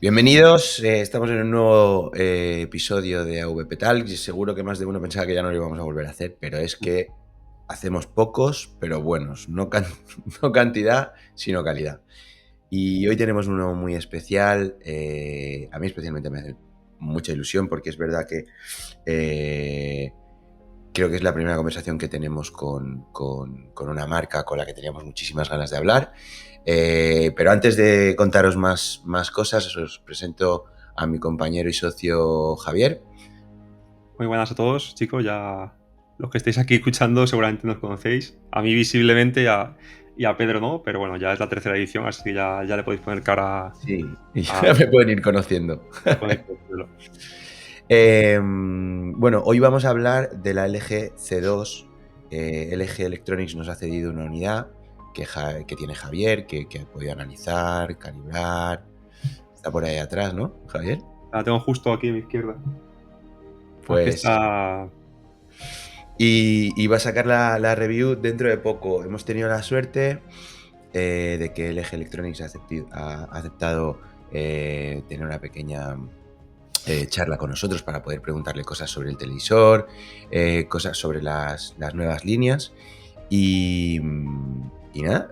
Bienvenidos, estamos en un nuevo episodio de AVP Talks y seguro que más de uno pensaba que ya no lo íbamos a volver a hacer, pero es que hacemos pocos, pero buenos, no cantidad, sino calidad. Y hoy tenemos uno muy especial, a mí especialmente me hace mucha ilusión porque es verdad que creo que es la primera conversación que tenemos con una marca con la que teníamos muchísimas ganas de hablar. Pero antes de contaros más cosas, os presento a mi compañero y socio Javier. Muy buenas a todos, chicos. Ya los que estáis aquí escuchando seguramente nos conocéis. A mí visiblemente y a Pedro no, pero bueno, ya es la tercera edición, así que ya le podéis poner cara Sí, y a... ya me pueden ir conociendo. ya podéis conocerlo. Bueno, hoy vamos a hablar de la LG C2. LG Electronics nos ha cedido una unidad que tiene Javier, que ha podido analizar, calibrar. Está por ahí atrás, ¿no, Javier? La tengo justo aquí a mi izquierda. Aquí Pues está. y va a sacar la review dentro de poco. Hemos tenido la suerte de que LG Electronics ha aceptado tener una pequeña charla con nosotros para poder preguntarle cosas sobre el televisor, cosas sobre las nuevas líneas y nada,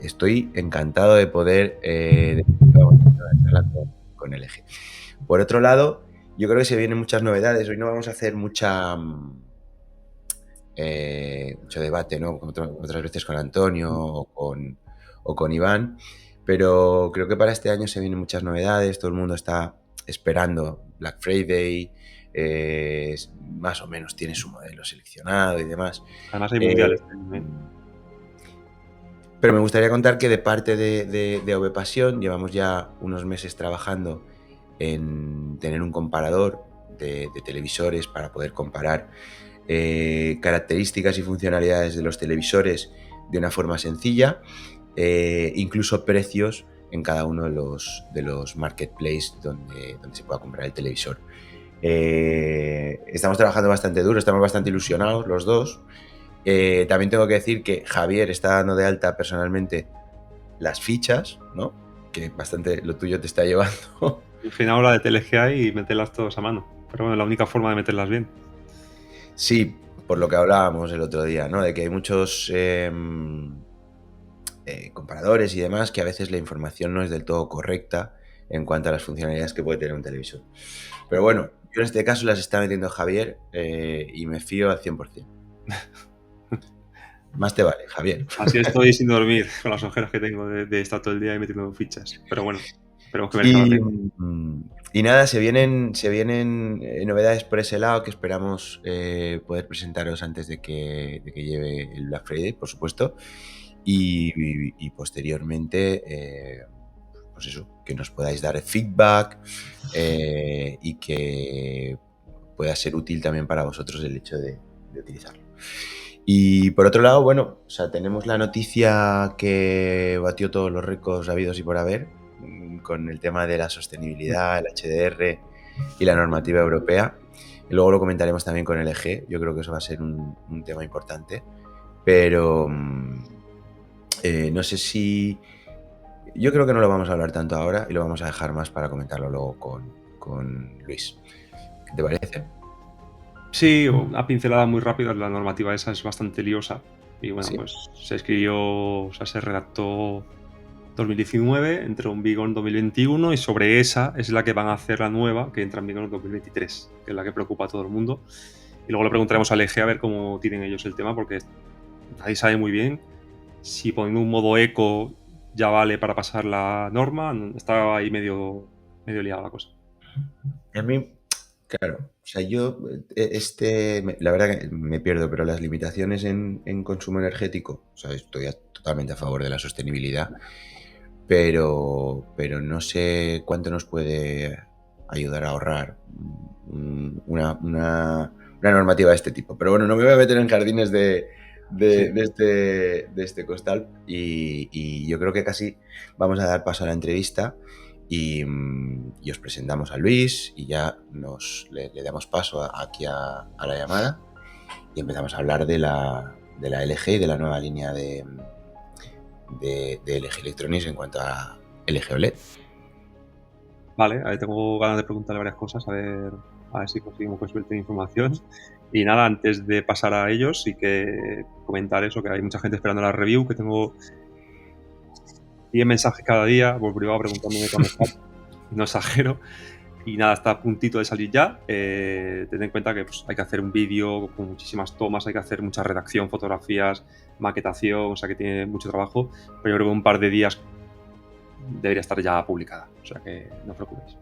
estoy encantado de poder charla con LG. Por otro lado, yo creo que se vienen muchas novedades. Hoy no vamos a hacer mucho debate, ¿no? Otras veces con Antonio o con Iván, pero creo que para este año se vienen muchas novedades. Todo el mundo está esperando Black Friday, más o menos tiene su modelo seleccionado y demás. Además hay mundiales también. Pero me gustaría contar que de parte de OV Pasión llevamos ya unos meses trabajando en tener un comparador de televisores para poder comparar características y funcionalidades de los televisores de una forma sencilla, incluso precios en cada uno de los marketplaces donde se pueda comprar el televisor. Estamos trabajando bastante duro, estamos bastante ilusionados los dos. También tengo que decir que Javier está dando de alta personalmente las fichas, ¿no? Que bastante lo tuyo te está llevando. Al final habla de TLGA y meterlas todas a mano. Pero bueno, la única forma de meterlas bien. Sí, por lo que hablábamos el otro día, ¿no? De que hay muchos comparadores y demás que a veces la información no es del todo correcta en cuanto a las funcionalidades que puede tener un televisor. Pero bueno, yo en este caso las está metiendo Javier y me fío al 100%. Más te vale, Javier. Así estoy sin dormir con las ojeras que tengo de estar todo el día ahí metiendo fichas. Pero bueno, esperemos que merezca la pena. Y nada, se vienen novedades por ese lado que esperamos poder presentaros antes de que lleve el Black Friday, por supuesto. Y posteriormente, pues eso, que nos podáis dar feedback y que pueda ser útil también para vosotros el hecho de utilizarlo. Y por otro lado, bueno, o sea, tenemos la noticia que batió todos los récords habidos y por haber con el tema de la sostenibilidad, el HDR y la normativa europea. Y luego lo comentaremos también con LG. Yo creo que eso va a ser un tema importante. Pero no sé si... Yo creo que no lo vamos a hablar tanto ahora y lo vamos a dejar más para comentarlo luego con Luis. ¿Qué te parece? Sí, una pincelada muy rápida. La normativa esa es bastante liosa. Y bueno, Sí. pues se escribió, o sea, se redactó 2019, entró en vigor en 2021 y sobre esa es la que van a hacer la nueva, que entra en vigor en 2023, que es la que preocupa a todo el mundo. Y luego le preguntaremos al EG a ver cómo tienen ellos el tema, porque nadie sabe muy bien si poniendo un modo eco ya vale para pasar la norma. Está ahí medio liada la cosa. A mí, claro, o sea, yo, la verdad que me pierdo, pero las limitaciones en consumo energético, o sea, estoy totalmente a favor de la sostenibilidad, pero no sé cuánto nos puede ayudar a ahorrar una normativa de este tipo. Pero bueno, no me voy a meter en jardines Sí. de este costal y yo creo que casi vamos a dar paso a la entrevista y os presentamos a Luis y ya le damos paso aquí a la llamada y empezamos a hablar de la LG y de la nueva línea de LG Electronics en cuanto a LG OLED. Vale, ahí tengo ganas de preguntarle varias cosas, a ver si conseguimos que suelte información. Y nada, antes de pasar a ellos, sí que comentar eso, que hay mucha gente esperando la review, que tengo 10 mensajes cada día por privado preguntándome cuándo está. No exagero. Y nada, está a puntito de salir ya. Tened en cuenta que pues, hay que hacer un vídeo con muchísimas tomas, hay que hacer mucha redacción, fotografías, maquetación, o sea que tiene mucho trabajo. Pero yo creo que un par de días debería estar ya publicada, o sea que no os preocupéis.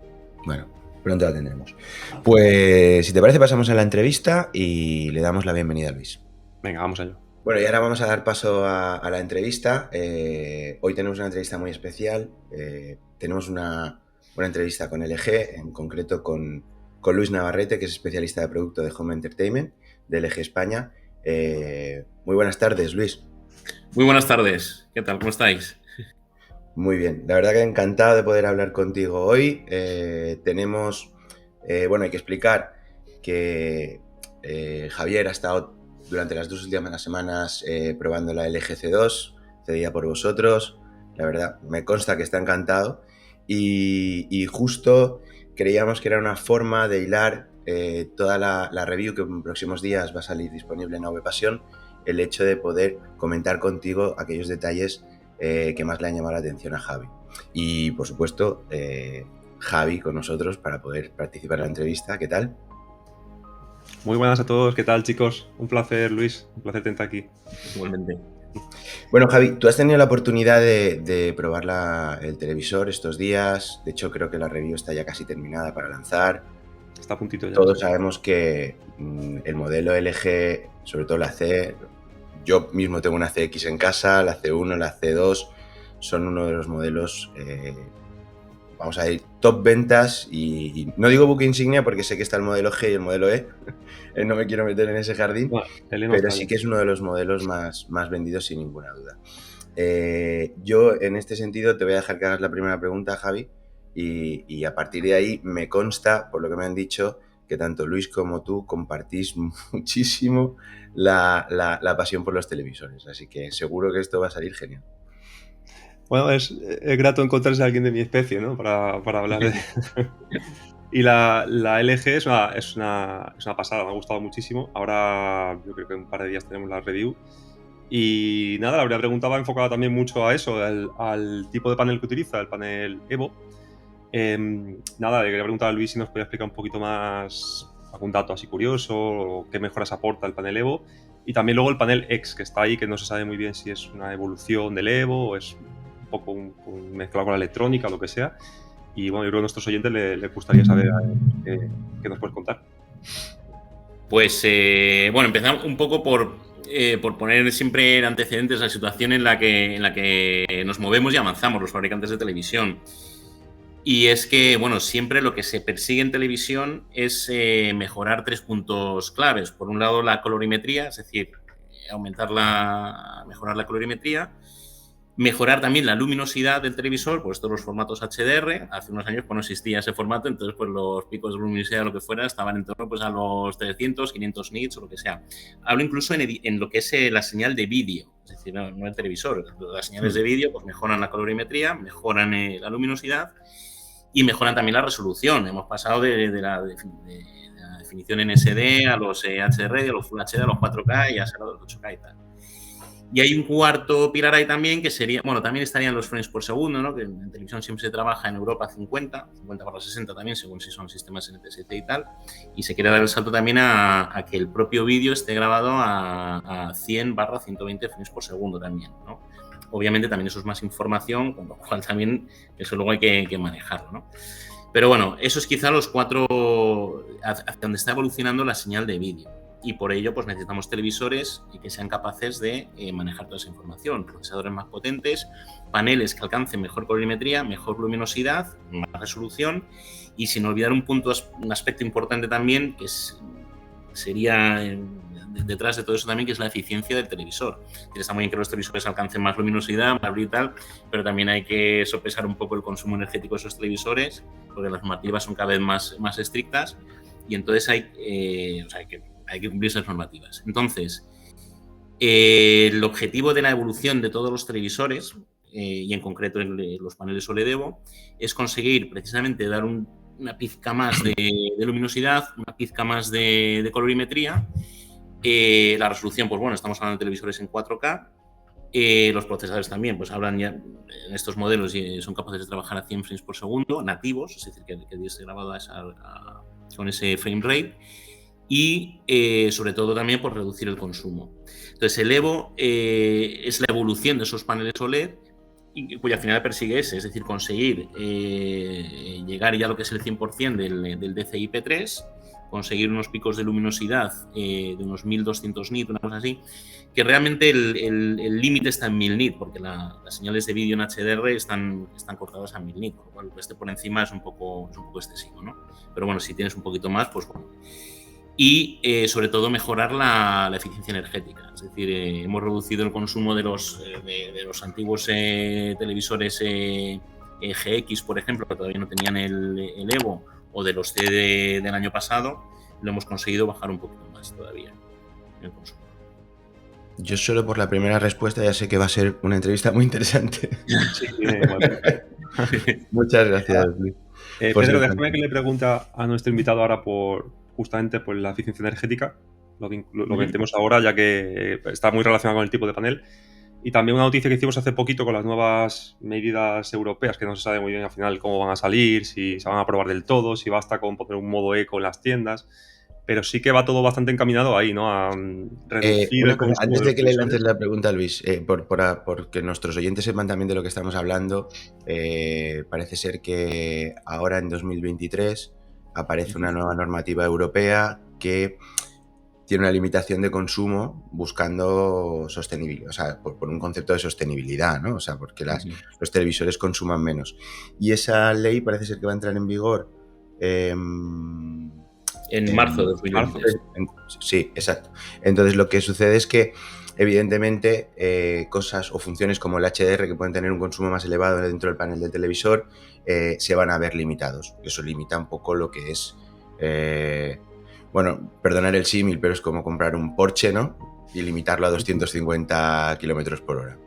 Bueno, pronto la tendremos. Pues si te parece pasamos a la entrevista y le damos la bienvenida a Luis. Venga, vamos a ello. Bueno, y ahora vamos a dar paso a la entrevista. Hoy tenemos una entrevista muy especial. Tenemos una entrevista con LG, en concreto con Luis Navarrete, que es especialista de producto de Home Entertainment de LG España. Muy buenas tardes, Luis. Muy buenas tardes. ¿Qué tal? ¿Cómo estáis? Muy bien, la verdad que encantado de poder hablar contigo hoy. Tenemos, bueno, hay que explicar que Javier ha estado durante las 2 últimas semanas probando la LG C2, cedida por vosotros. La verdad, me consta que está encantado. Y justo creíamos que era una forma de hilar toda la review que en próximos días va a salir disponible en AV Pasión, el hecho de poder comentar contigo aquellos detalles que más le han llamado la atención a Javi. Y por supuesto, Javi con nosotros para poder participar en la entrevista. ¿Qué tal? Muy buenas a todos, ¿qué tal, chicos? Un placer, Luis, un placer tenerte aquí. Igualmente. Bueno, Javi, tú has tenido la oportunidad de probar el televisor estos días. De hecho, creo que la review está ya casi terminada para lanzar. Está a puntito ya. Todos sabemos que el modelo LG, sobre todo la C, yo mismo tengo una CX en casa, la C1, la C2, son uno de los modelos, vamos a ir, top ventas, y no digo buque insignia porque sé que está el modelo G y el modelo E, no me quiero meter en ese jardín, pero sí que es uno de los modelos más vendidos sin ninguna duda. Yo en este sentido te voy a dejar que hagas la primera pregunta, Javi, y a partir de ahí me consta, por lo que me han dicho, que tanto Luis como tú compartís muchísimo la pasión por los televisores, así que seguro que esto va a salir genial. Bueno, es grato encontrarse a alguien de mi especie, ¿no? Para hablar de... Y la LG es una pasada, me ha gustado muchísimo. Ahora yo creo que en un par de días tenemos la review. Y nada, la primera pregunta va enfocada también mucho a eso, al tipo de panel que utiliza, el panel Evo. Nada, le quería preguntar a Luis si nos podía explicar un poquito más algún dato así curioso, o qué mejoras aporta el panel Evo. Y también luego el panel X, que está ahí, que no se sabe muy bien si es una evolución del Evo o es un poco mezclado con la electrónica o lo que sea. Y bueno, yo creo que a nuestros oyentes les gustaría saber qué nos puedes contar. Pues bueno, empezamos un poco por poner siempre en antecedentes la situación en la que nos movemos y avanzamos los fabricantes de televisión. Y es que, bueno, siempre lo que se persigue en televisión es mejorar 3 puntos claves. Por un lado, la colorimetría, es decir, mejorar la colorimetría. Mejorar también la luminosidad del televisor, pues todos los formatos HDR. Hace unos años pues no existía ese formato, entonces pues los picos de luminosidad o lo que fuera estaban en torno pues a los 300, 500 nits o lo que sea. Hablo incluso en lo que es la señal de vídeo, es decir, no el televisor. Las señales de vídeo pues mejoran la colorimetría, mejoran la luminosidad y mejoran también la resolución. Hemos pasado de la definición en SD a los HDR, a los Full HD, a los 4K y a los 8K y tal. Y hay un cuarto pilar ahí también que sería, bueno, también estarían los frames por segundo, ¿no? Que en televisión siempre se trabaja en Europa 50/60 también, según si son sistemas NTSC y tal. Y se quiere dar el salto también a que el propio vídeo esté grabado a 100/120 frames por segundo también, ¿no? Obviamente también eso es más información, con lo cual también eso luego hay que manejarlo, ¿no? Pero bueno, eso es quizá los 4 hacia donde está evolucionando la señal de vídeo. Y por ello pues necesitamos televisores que sean capaces de manejar toda esa información, procesadores más potentes, paneles que alcancen mejor colorimetría, mejor luminosidad, más resolución, y sin olvidar un aspecto importante también que sería detrás de todo eso también, que es la eficiencia del televisor. Está muy bien que los televisores alcancen más luminosidad, más brillo y tal, pero también hay que sopesar un poco el consumo energético de esos televisores, porque las normativas son cada vez más estrictas, y entonces hay que cumplir esas normativas. Entonces, el objetivo de la evolución de todos los televisores y en concreto los paneles OLED Evo, es conseguir precisamente dar una pizca más de luminosidad, una pizca más de colorimetría. La resolución, pues bueno, estamos hablando de televisores en 4K. Los procesadores también, pues hablan ya en estos modelos y son capaces de trabajar a 100 frames por segundo, nativos, es decir, que esté grabado con ese frame rate. Y sobre todo también por reducir el consumo. Entonces el Evo es la evolución de esos paneles OLED cuya finalidad persigue es decir, conseguir llegar ya a lo que es el 100% del DCI-P3, conseguir unos picos de luminosidad de unos 1200 nits, una cosa así, que realmente el límite está en 1000 nits, porque las señales de vídeo en HDR están cortadas a 1000 nits, por lo cual este por encima es un poco excesivo, ¿no? Pero bueno, si tienes un poquito más, pues bueno. Y sobre todo mejorar la eficiencia energética. Es decir, hemos reducido el consumo de los antiguos televisores GX, por ejemplo, que todavía no tenían el Evo, o de los C del año pasado. Lo hemos conseguido bajar un poquito más todavía el consumo. Yo solo por la primera respuesta ya sé que va a ser una entrevista muy interesante. Sí, igual. Muchas gracias, Luis. Pedro, déjame que le pregunte a nuestro invitado ahora justamente por la eficiencia energética. Lo metemos ahora, ya que está muy relacionado con el tipo de panel. Y también una noticia que hicimos hace poquito con las nuevas medidas europeas, que no se sabe muy bien al final cómo van a salir, si se van a aprobar del todo, si basta con poner un modo eco en las tiendas. Pero sí que va todo bastante encaminado ahí, ¿no? A reducir el consumo. Antes de que le lances la pregunta, Luis, porque nuestros oyentes sepan también de lo que estamos hablando, parece ser que ahora en 2023 aparece una nueva normativa europea que tiene una limitación de consumo buscando sostenibilidad, o sea, por un concepto de sostenibilidad, ¿no? O sea, porque los televisores consuman menos. Y esa ley parece ser que va a entrar en vigor en marzo de 2023. Sí, exacto. Entonces lo que sucede es que evidentemente cosas o funciones como el HDR, que pueden tener un consumo más elevado dentro del panel del televisor, se van a ver limitados. Eso limita un poco lo que es, bueno, perdonar el símil, pero es como comprar un Porsche, ¿no? Y limitarlo a 250 kilómetros por hora.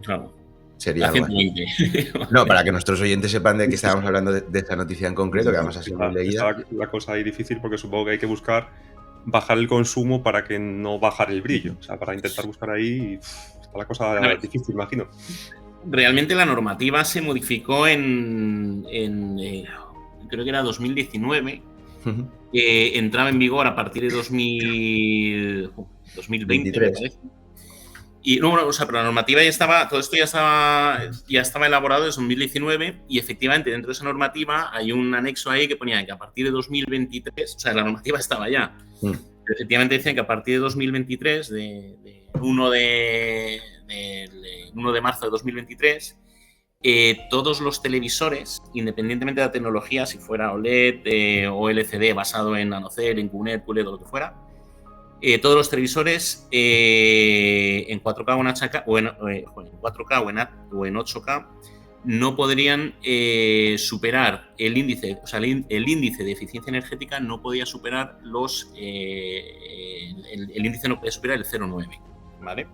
Claro. Sería algo así. No, para que nuestros oyentes sepan de que estábamos hablando de esta noticia en concreto, que además ha sido muy leída. Está la cosa ahí difícil porque supongo que hay que buscar bajar el consumo para que no bajar el brillo. O sea, para intentar buscar ahí está la cosa difícil, imagino. Realmente la normativa se modificó en creo que era 2019. Entraba en vigor a partir de 2020, 23. me parece. Y no, o sea, pero la normativa ya estaba, todo esto ya estaba elaborado en 2019 y efectivamente dentro de esa normativa hay un anexo ahí que ponía que a partir de 2023, o sea, la normativa estaba ya, pero efectivamente decían que a partir de 2023, de 1 de marzo de 2023, todos los televisores, independientemente de la tecnología, si fuera OLED o LCD basado en NanoCell, en QNET, QLED o lo que fuera, todos los televisores en 4K o en 4K o en 8K no podrían superar el índice, o sea, el índice de eficiencia energética no podía superar el índice no podía superar el 0,9, ¿vale?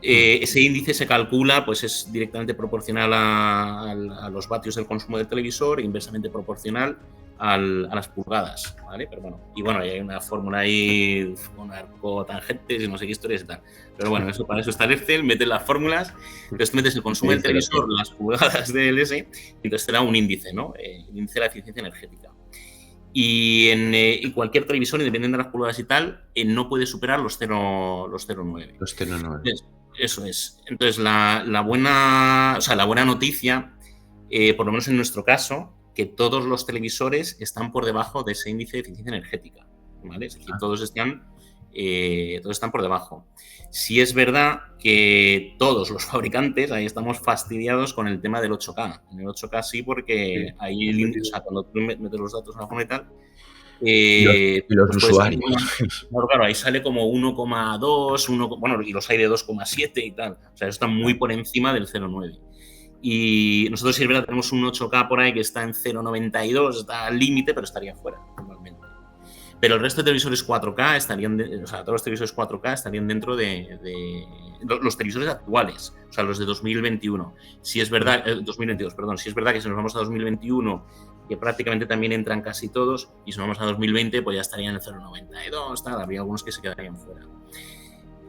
Ese índice se calcula, pues es directamente proporcional a los vatios del consumo del televisor e inversamente proporcional a las pulgadas, ¿vale? Pero bueno, y bueno, hay una fórmula ahí con arcotangentes y no sé qué historias y tal. Pero bueno, para eso está el Excel, metes las fórmulas, entonces tú metes el consumo del televisor, las pulgadas del S, y entonces te da un índice, ¿no? El índice de la eficiencia energética. Y en cualquier televisor, independiente de las pulgadas y tal, no puede superar los 0,9. Los 0,9. Eso es. Entonces, la buena noticia, por lo menos en nuestro caso, que todos los televisores están por debajo de ese índice de eficiencia energética, ¿vale? Es decir, todos están por debajo. Sí es verdad que todos los fabricantes ahí estamos fastidiados con el tema del 8K. En el 8K sí, porque sí, ahí el índice, o sea, cuando tú metes los datos en la forma y tal, y los usuarios. Claro, ahí sale como 1,2, bueno, y los hay de 2,7 y tal. O sea, eso está muy por encima del 0,9. Y nosotros, si es verdad, tenemos un 8K por ahí que está en 0,92, está al límite, pero estaría fuera normalmente. Pero el resto de televisores 4K estarían, o sea, todos los televisores 4K estarían dentro de los televisores actuales, o sea, los de 2021. Si es verdad, 2022, perdón, si es verdad que si nos vamos a 2021, que prácticamente también entran casi todos, y si nos vamos a 2020, pues ya estarían en 0,92, tal, habría algunos que se quedarían fuera.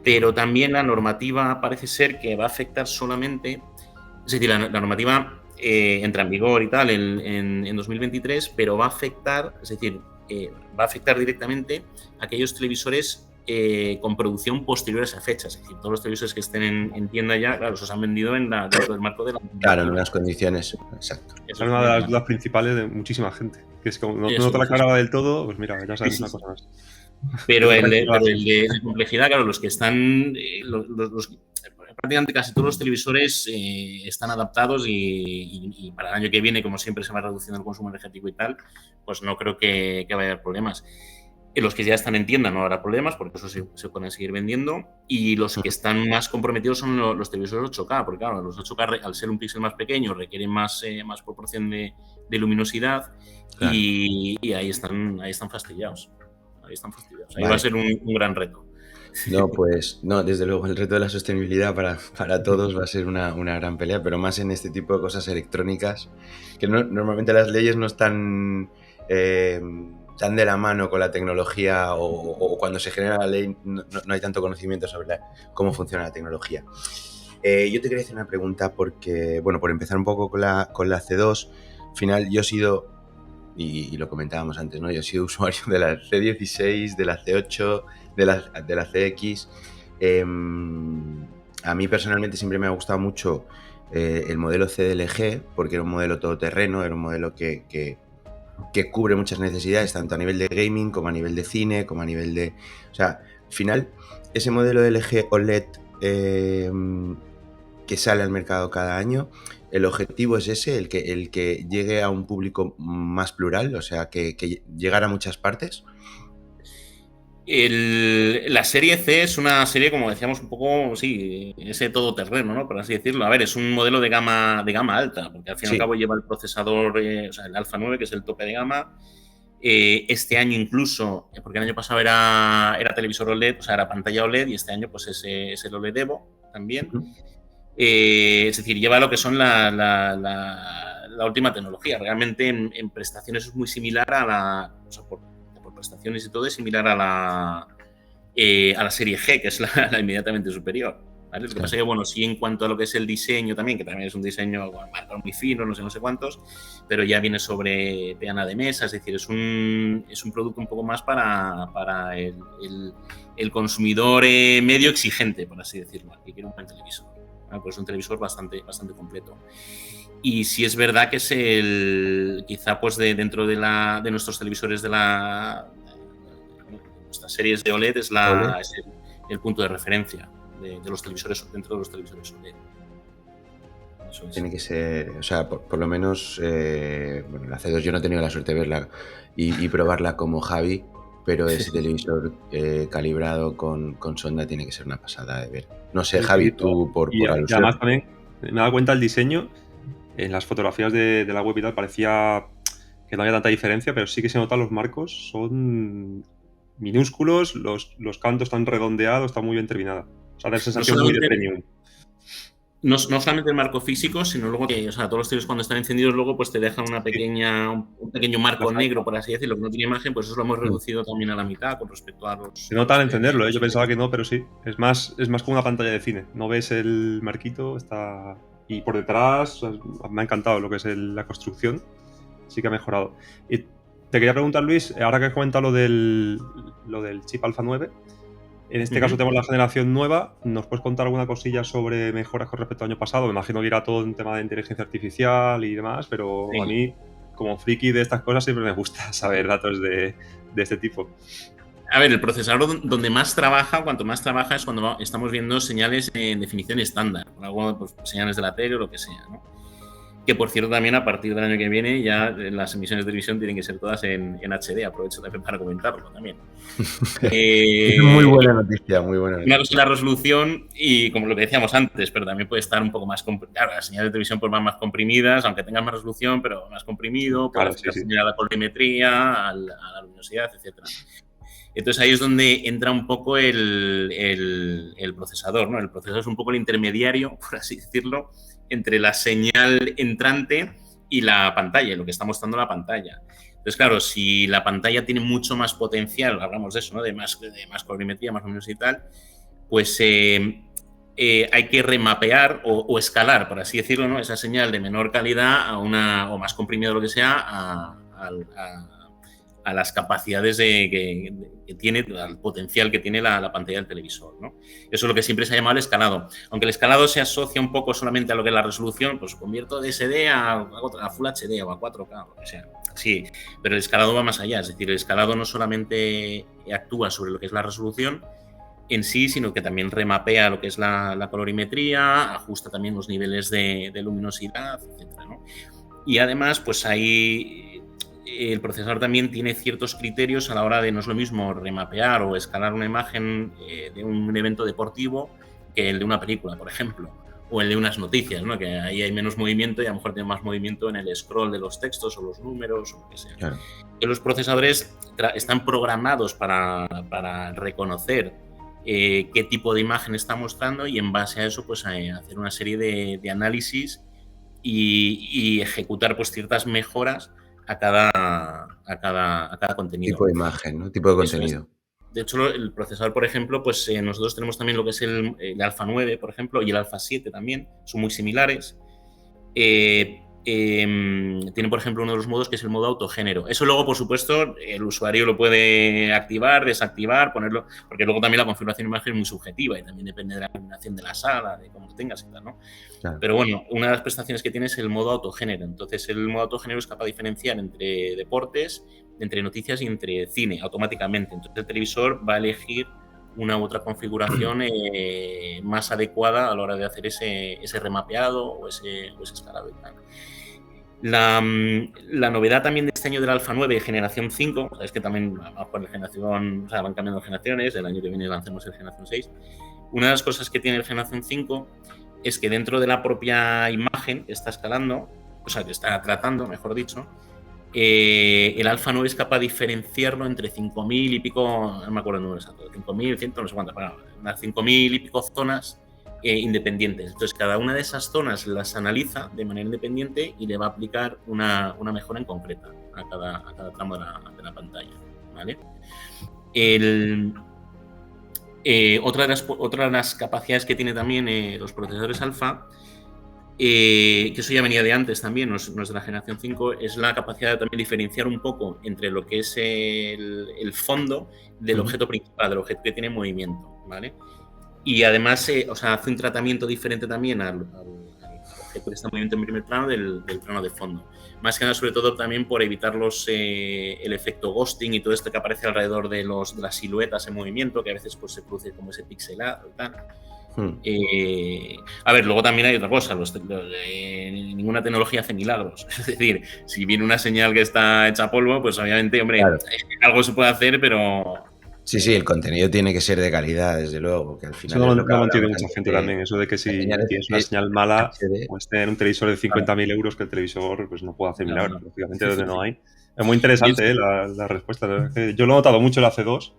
Pero también la normativa parece ser que va a afectar solamente, es decir, la normativa entra en vigor y tal en 2023, pero va a afectar, es decir, va a afectar directamente a aquellos televisores con producción posterior a esa fecha. Es decir, todos los televisores que estén en tienda ya, claro, esos han vendido dentro del marco de la... Claro, en unas condiciones, exacto. Es una de las dudas principales de muchísima gente, que es como no te la aclaraba del todo, pues mira, ya sabes una cosa más. Pero el de complejidad, claro, los que están... prácticamente casi todos los televisores están adaptados y para el año que viene, como siempre se va reduciendo el consumo energético y tal, pues no creo que vaya a haber problemas. Los que ya están en tienda no habrá problemas porque eso se pueden seguir vendiendo, y los que están más comprometidos son los televisores 8K, porque claro, los 8K al ser un píxel más pequeño requieren más proporción de luminosidad, claro. y ahí están fastidiados. Ahí vale. Va a ser un gran reto. No, pues no, desde luego el reto de la sostenibilidad para todos va a ser una gran pelea, pero más en este tipo de cosas electrónicas, que normalmente las leyes no están tan de la mano con la tecnología, o cuando se genera la ley no hay tanto conocimiento sobre cómo funciona la tecnología. Yo te quería hacer una pregunta porque, bueno, por empezar un poco con la C2, al final yo he sido, y lo comentábamos antes, ¿no? Yo he sido usuario de la C16, de la C8, de la CX. A mí personalmente siempre me ha gustado mucho el modelo CDLG, porque era un modelo todoterreno, era un modelo que cubre muchas necesidades, tanto a nivel de gaming como a nivel de cine, como a nivel de... O sea, al final, ese modelo de LG OLED que sale al mercado cada año, el objetivo es ese, el que llegue a un público más plural, o sea, que llegara a muchas partes. La serie C es una serie, como decíamos, un poco, sí, ese todoterreno, ¿no? Por así decirlo. A ver, es un modelo de gama alta, porque al fin y al cabo lleva el procesador, o sea, el Alpha 9, que es el tope de gama. Este año incluso, porque el año pasado era televisor OLED, o sea, era pantalla OLED, y este año pues es el OLED Evo también. Es decir, lleva lo que son la última tecnología. Realmente en prestaciones es muy similar a la... O sea, por prestaciones y todo es similar a la serie G, que es la inmediatamente superior, ¿vale? Lo que pasa es que, bueno, sí, en cuanto a lo que es el diseño también, que también es un diseño muy fino, no sé cuántos, pero ya viene sobre peana de mesa, es decir, es un producto un poco más para el consumidor medio exigente, por así decirlo, que quiere un buen televisor, ¿vale? Pues es un televisor bastante completo. Y sí es verdad que es quizá pues dentro de nuestros televisores de nuestras series de OLED es el punto de referencia de los televisores, dentro de los televisores OLED. Eso es. Tiene que ser, o sea, por lo menos, bueno, la C2 yo no he tenido la suerte de verla y probarla como Javi, pero ese televisor calibrado con sonda tiene que ser una pasada de ver. No sé, Javi, tú por alusión. Y además también me he dado cuenta el diseño. En las fotografías de la web y tal parecía que no había tanta diferencia, pero sí que se notan los marcos, son minúsculos, los cantos están redondeados, está muy bien terminada. O sea, da sensación muy de premium. No solamente el marco físico, sino luego que, o sea, todos los tiros cuando están encendidos luego pues te dejan un pequeño marco negro, por así decirlo, que no tiene imagen, pues eso lo hemos reducido también a la mitad con respecto a los... Se nota al encenderlo, yo pensaba que no, pero sí. Es más como una pantalla de cine. No ves el marquito, está... Y por detrás me ha encantado lo que es la construcción. Sí que ha mejorado. Y te quería preguntar, Luis, ahora que has comentado lo del chip Alpha 9, en este caso tenemos la generación nueva. ¿Nos puedes contar alguna cosilla sobre mejoras con respecto al año pasado? Me imagino que irá todo en tema de inteligencia artificial y demás, pero a mí, como friki de estas cosas, siempre me gusta saber datos de este tipo. A ver, el procesador donde más trabaja, cuanto más trabaja, es cuando estamos viendo señales en definición estándar, algo, pues, señales de la tele o lo que sea, ¿no? que por cierto también a partir del año que viene ya las emisiones de televisión tienen que ser todas en HD, aprovecho también para comentarlo también. Muy buena noticia, muy buena noticia. Una cosa es la resolución y como lo que decíamos antes, pero también puede estar un poco más... Claro, las señales de televisión pues van más comprimidas, aunque tengan más resolución, pero más comprimido, puede afectar a la colorimetría, a la luminosidad, etc. Entonces ahí es donde entra un poco el procesador, ¿no? El procesador es un poco el intermediario, por así decirlo, entre la señal entrante y la pantalla, lo que está mostrando la pantalla. Entonces, claro, si la pantalla tiene mucho más potencial, hablamos de eso, ¿no? De más colorimetría, más luminosidad y tal, pues hay que remapear o escalar, por así decirlo, ¿no? Esa señal de menor calidad a una, o más comprimida o lo que sea, a las capacidades que tiene, al potencial que tiene la pantalla del televisor, ¿no? Eso es lo que siempre se ha llamado el escalado. Aunque el escalado se asocia un poco solamente a lo que es la resolución, pues convierto de SD a Full HD o a 4K, o sea, sí, pero el escalado va más allá. Es decir, el escalado no solamente actúa sobre lo que es la resolución en sí, sino que también remapea lo que es la colorimetría, ajusta también los niveles de luminosidad, etc., ¿no? Y además, pues ahí el procesador también tiene ciertos criterios a la hora de, no es lo mismo remapear o escalar una imagen de un evento deportivo que el de una película, por ejemplo, o el de unas noticias, ¿no? Que ahí hay menos movimiento y a lo mejor tiene más movimiento en el scroll de los textos o los números o lo que sea. Claro. Y los procesadores están programados para reconocer qué tipo de imagen está mostrando y en base a eso pues hacer una serie de análisis y ejecutar pues ciertas mejoras a cada contenido. Tipo de imagen, ¿no? Tipo de contenido. De hecho, el procesador, por ejemplo, pues nosotros tenemos también lo que es el Alpha 9, por ejemplo, y el Alpha 7 también, son muy similares. Tiene, por ejemplo, uno de los modos que es el modo autogénero. Eso luego, por supuesto, el usuario lo puede activar, desactivar, ponerlo, porque luego también la configuración de imagen es muy subjetiva y también depende de la iluminación de la sala, de cómo lo tengas y tal, ¿no? Claro. Pero bueno, una de las prestaciones que tiene es el modo autogénero. Entonces, el modo autogénero es capaz de diferenciar entre deportes, entre noticias y entre cine automáticamente. Entonces, el televisor va a elegir una u otra configuración más adecuada a la hora de hacer ese remapeado o ese escalado y tal. La novedad también de este año del Alpha 9 generación 5, es que también vamos por la generación, o sea, van cambiando generaciones, el año que viene lancemos el generación 6. Una de las cosas que tiene el generación 5 es que dentro de la propia imagen que está escalando, o sea, que está tratando, mejor dicho, el Alpha 9 es capaz de diferenciarlo entre 5.000 y pico, no me acuerdo el número exacto, 5.000, 100, no sé cuántas, unas 5.000 y pico zonas independientes. Entonces, cada una de esas zonas las analiza de manera independiente y le va a aplicar una mejora en concreta a cada tramo de la pantalla, ¿vale? Otra de las capacidades que tiene también los procesadores Alpha, que eso ya venía de antes también, no es de la generación 5, es la capacidad de también diferenciar un poco entre lo que es el fondo del objeto principal, del objeto que tiene movimiento, ¿vale? Y además, o sea, hace un tratamiento diferente también al objeto que está en movimiento en primer plano del plano de fondo. Más que nada, sobre todo, también por evitar el efecto ghosting y todo esto que aparece alrededor de las siluetas en movimiento, que a veces pues, se produce como ese pixelado y tal. A ver, luego también hay otra cosa, ninguna tecnología hace milagros. Es decir, si viene una señal que está hecha polvo, pues obviamente, hombre, claro, algo se puede hacer, pero... Sí, el contenido tiene que ser de calidad, desde luego, que al final... Eso no entiende mucha gente también, eso de que si tienes una señal mala, pues tener un televisor de 50.000 euros, que el televisor pues no puede hacer milagros, lógicamente, donde no hay. Es muy interesante la respuesta. Yo lo he notado mucho en la C2,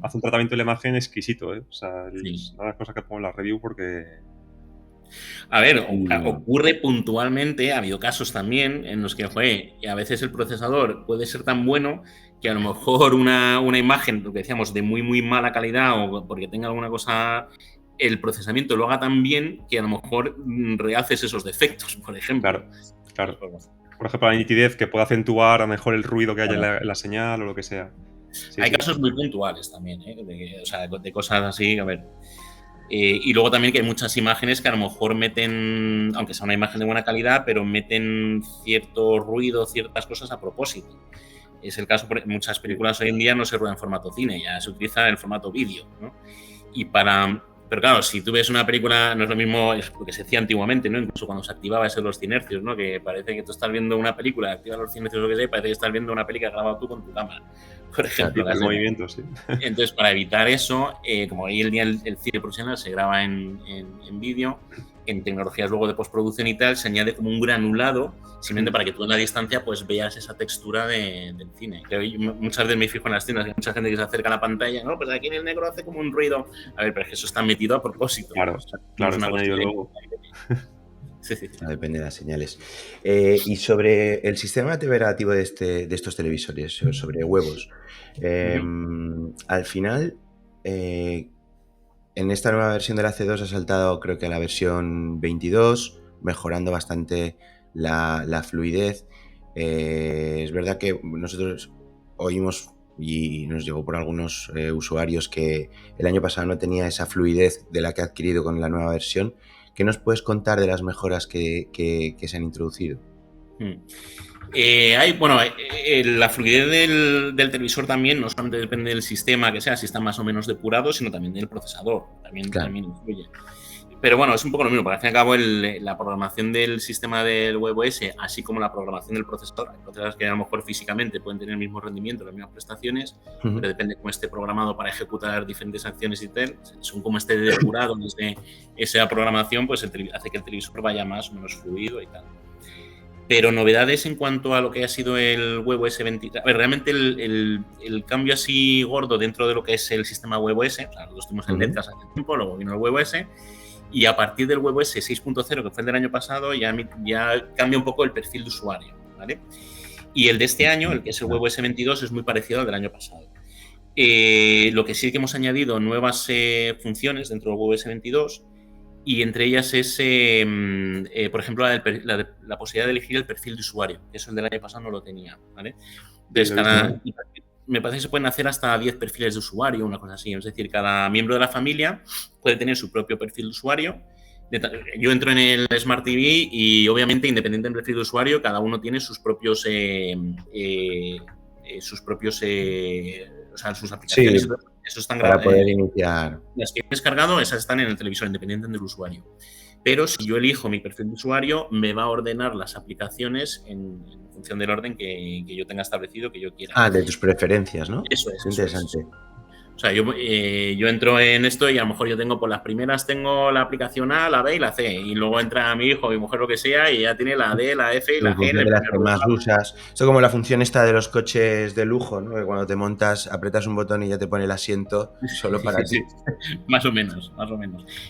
hace un tratamiento de la imagen exquisito, O sea, es una de las cosas que pongo en la review porque... A ver, ocurre puntualmente, ha habido casos también en los que, a veces el procesador puede ser tan bueno que a lo mejor una imagen, lo que decíamos, de muy, muy mala calidad o porque tenga alguna cosa, el procesamiento lo haga tan bien que a lo mejor rehaces esos defectos, por ejemplo. Claro. Por ejemplo, la nitidez que puede acentuar a lo mejor el ruido que haya en la señal o lo que sea. Hay casos muy puntuales también, de cosas así, a ver... y luego también que hay muchas imágenes que a lo mejor meten, aunque sea una imagen de buena calidad, pero meten cierto ruido, ciertas cosas a propósito. Es el caso, muchas películas hoy en día no se ruedan en formato cine, ya se utiliza el formato vídeo, ¿no? Y para Pero claro, si tú ves una película, no es lo mismo lo que se hacía antiguamente, ¿no? Incluso cuando se activaba eso de los cinercios, ¿no? Que parece que tú estás viendo una película, activas los cinercios o lo que sea, parece que estás viendo una película grabada tú con tu cámara, por ejemplo. El movimiento, sí. Entonces, para evitar eso, como hoy en día el cine profesional se graba en vídeo, en tecnologías luego de postproducción y tal, se añade como un granulado, simplemente para que tú en la distancia pues veas esa textura del cine. Muchas veces me fijo en las tiendas, hay mucha gente que se acerca a la pantalla, no, pues aquí en el negro hace como un ruido. A ver, pero es que eso está metido a propósito. Claro, ¿no? O sea, claro, es una está añadido luego. Sí. Depende de las señales. Y sobre el sistema operativo de estos televisores, sobre huevos, al final, en esta nueva versión de la C2 ha saltado, creo que a la versión 22, mejorando bastante la fluidez. Es verdad que nosotros oímos y nos llegó por algunos usuarios que el año pasado no tenía esa fluidez de la que ha adquirido con la nueva versión. ¿Qué nos puedes contar de las mejoras que se han introducido? La fluidez del televisor también no solamente depende del sistema que sea, si está más o menos depurado, sino también del procesador. También influye. Pero bueno, es un poco lo mismo, porque al fin y al cabo la programación del sistema del WebOS, así como la programación del procesador, hay procesadores que a lo mejor físicamente pueden tener el mismo rendimiento, las mismas prestaciones, pero depende de cómo esté programado para ejecutar diferentes acciones y tal, según cómo esté depurado desde esa programación, pues hace que el televisor vaya más o menos fluido y tal. Pero novedades en cuanto a lo que ha sido el WebOS 23. A ver, realmente el cambio así gordo dentro de lo que es el sistema WebOS, o sea, nosotros estuvimos en Netcast hace tiempo, luego vino el WebOS, y a partir del WebOS 6.0, que fue el del año pasado, ya cambia un poco el perfil de usuario, ¿vale? Y el de este año, el que es el WebOS 22, es muy parecido al del año pasado. Lo que sí que hemos añadido nuevas funciones dentro del WebOS 22, y entre ellas es, por ejemplo, la posibilidad de elegir el perfil de usuario, que eso el del año pasado no lo tenía, ¿vale? Entonces, me parece que se pueden hacer hasta 10 perfiles de usuario, una cosa así. Es decir, cada miembro de la familia puede tener su propio perfil de usuario. Yo entro en el Smart TV y, obviamente, independiente del perfil de usuario, cada uno tiene sus propios o sea, sus aplicaciones. Sí, eso están para poder iniciar. Las que he descargado, esas están en el televisor, independiente del usuario. Pero si yo elijo mi perfil de usuario, me va a ordenar las aplicaciones en función del orden que yo tenga establecido, que yo quiera. Ah, de tus preferencias, ¿no? Eso es. Interesante. O sea, yo entro en esto y a lo mejor yo tengo, por las primeras tengo la aplicación A, la B y la C. Y luego entra mi hijo, mi mujer, lo que sea, y ya tiene la D, la F y la G. De las que más usas. Esto como la función esta de los coches de lujo, ¿no? Que cuando te montas, apretas un botón y ya te pone el asiento solo para ti. Más o menos.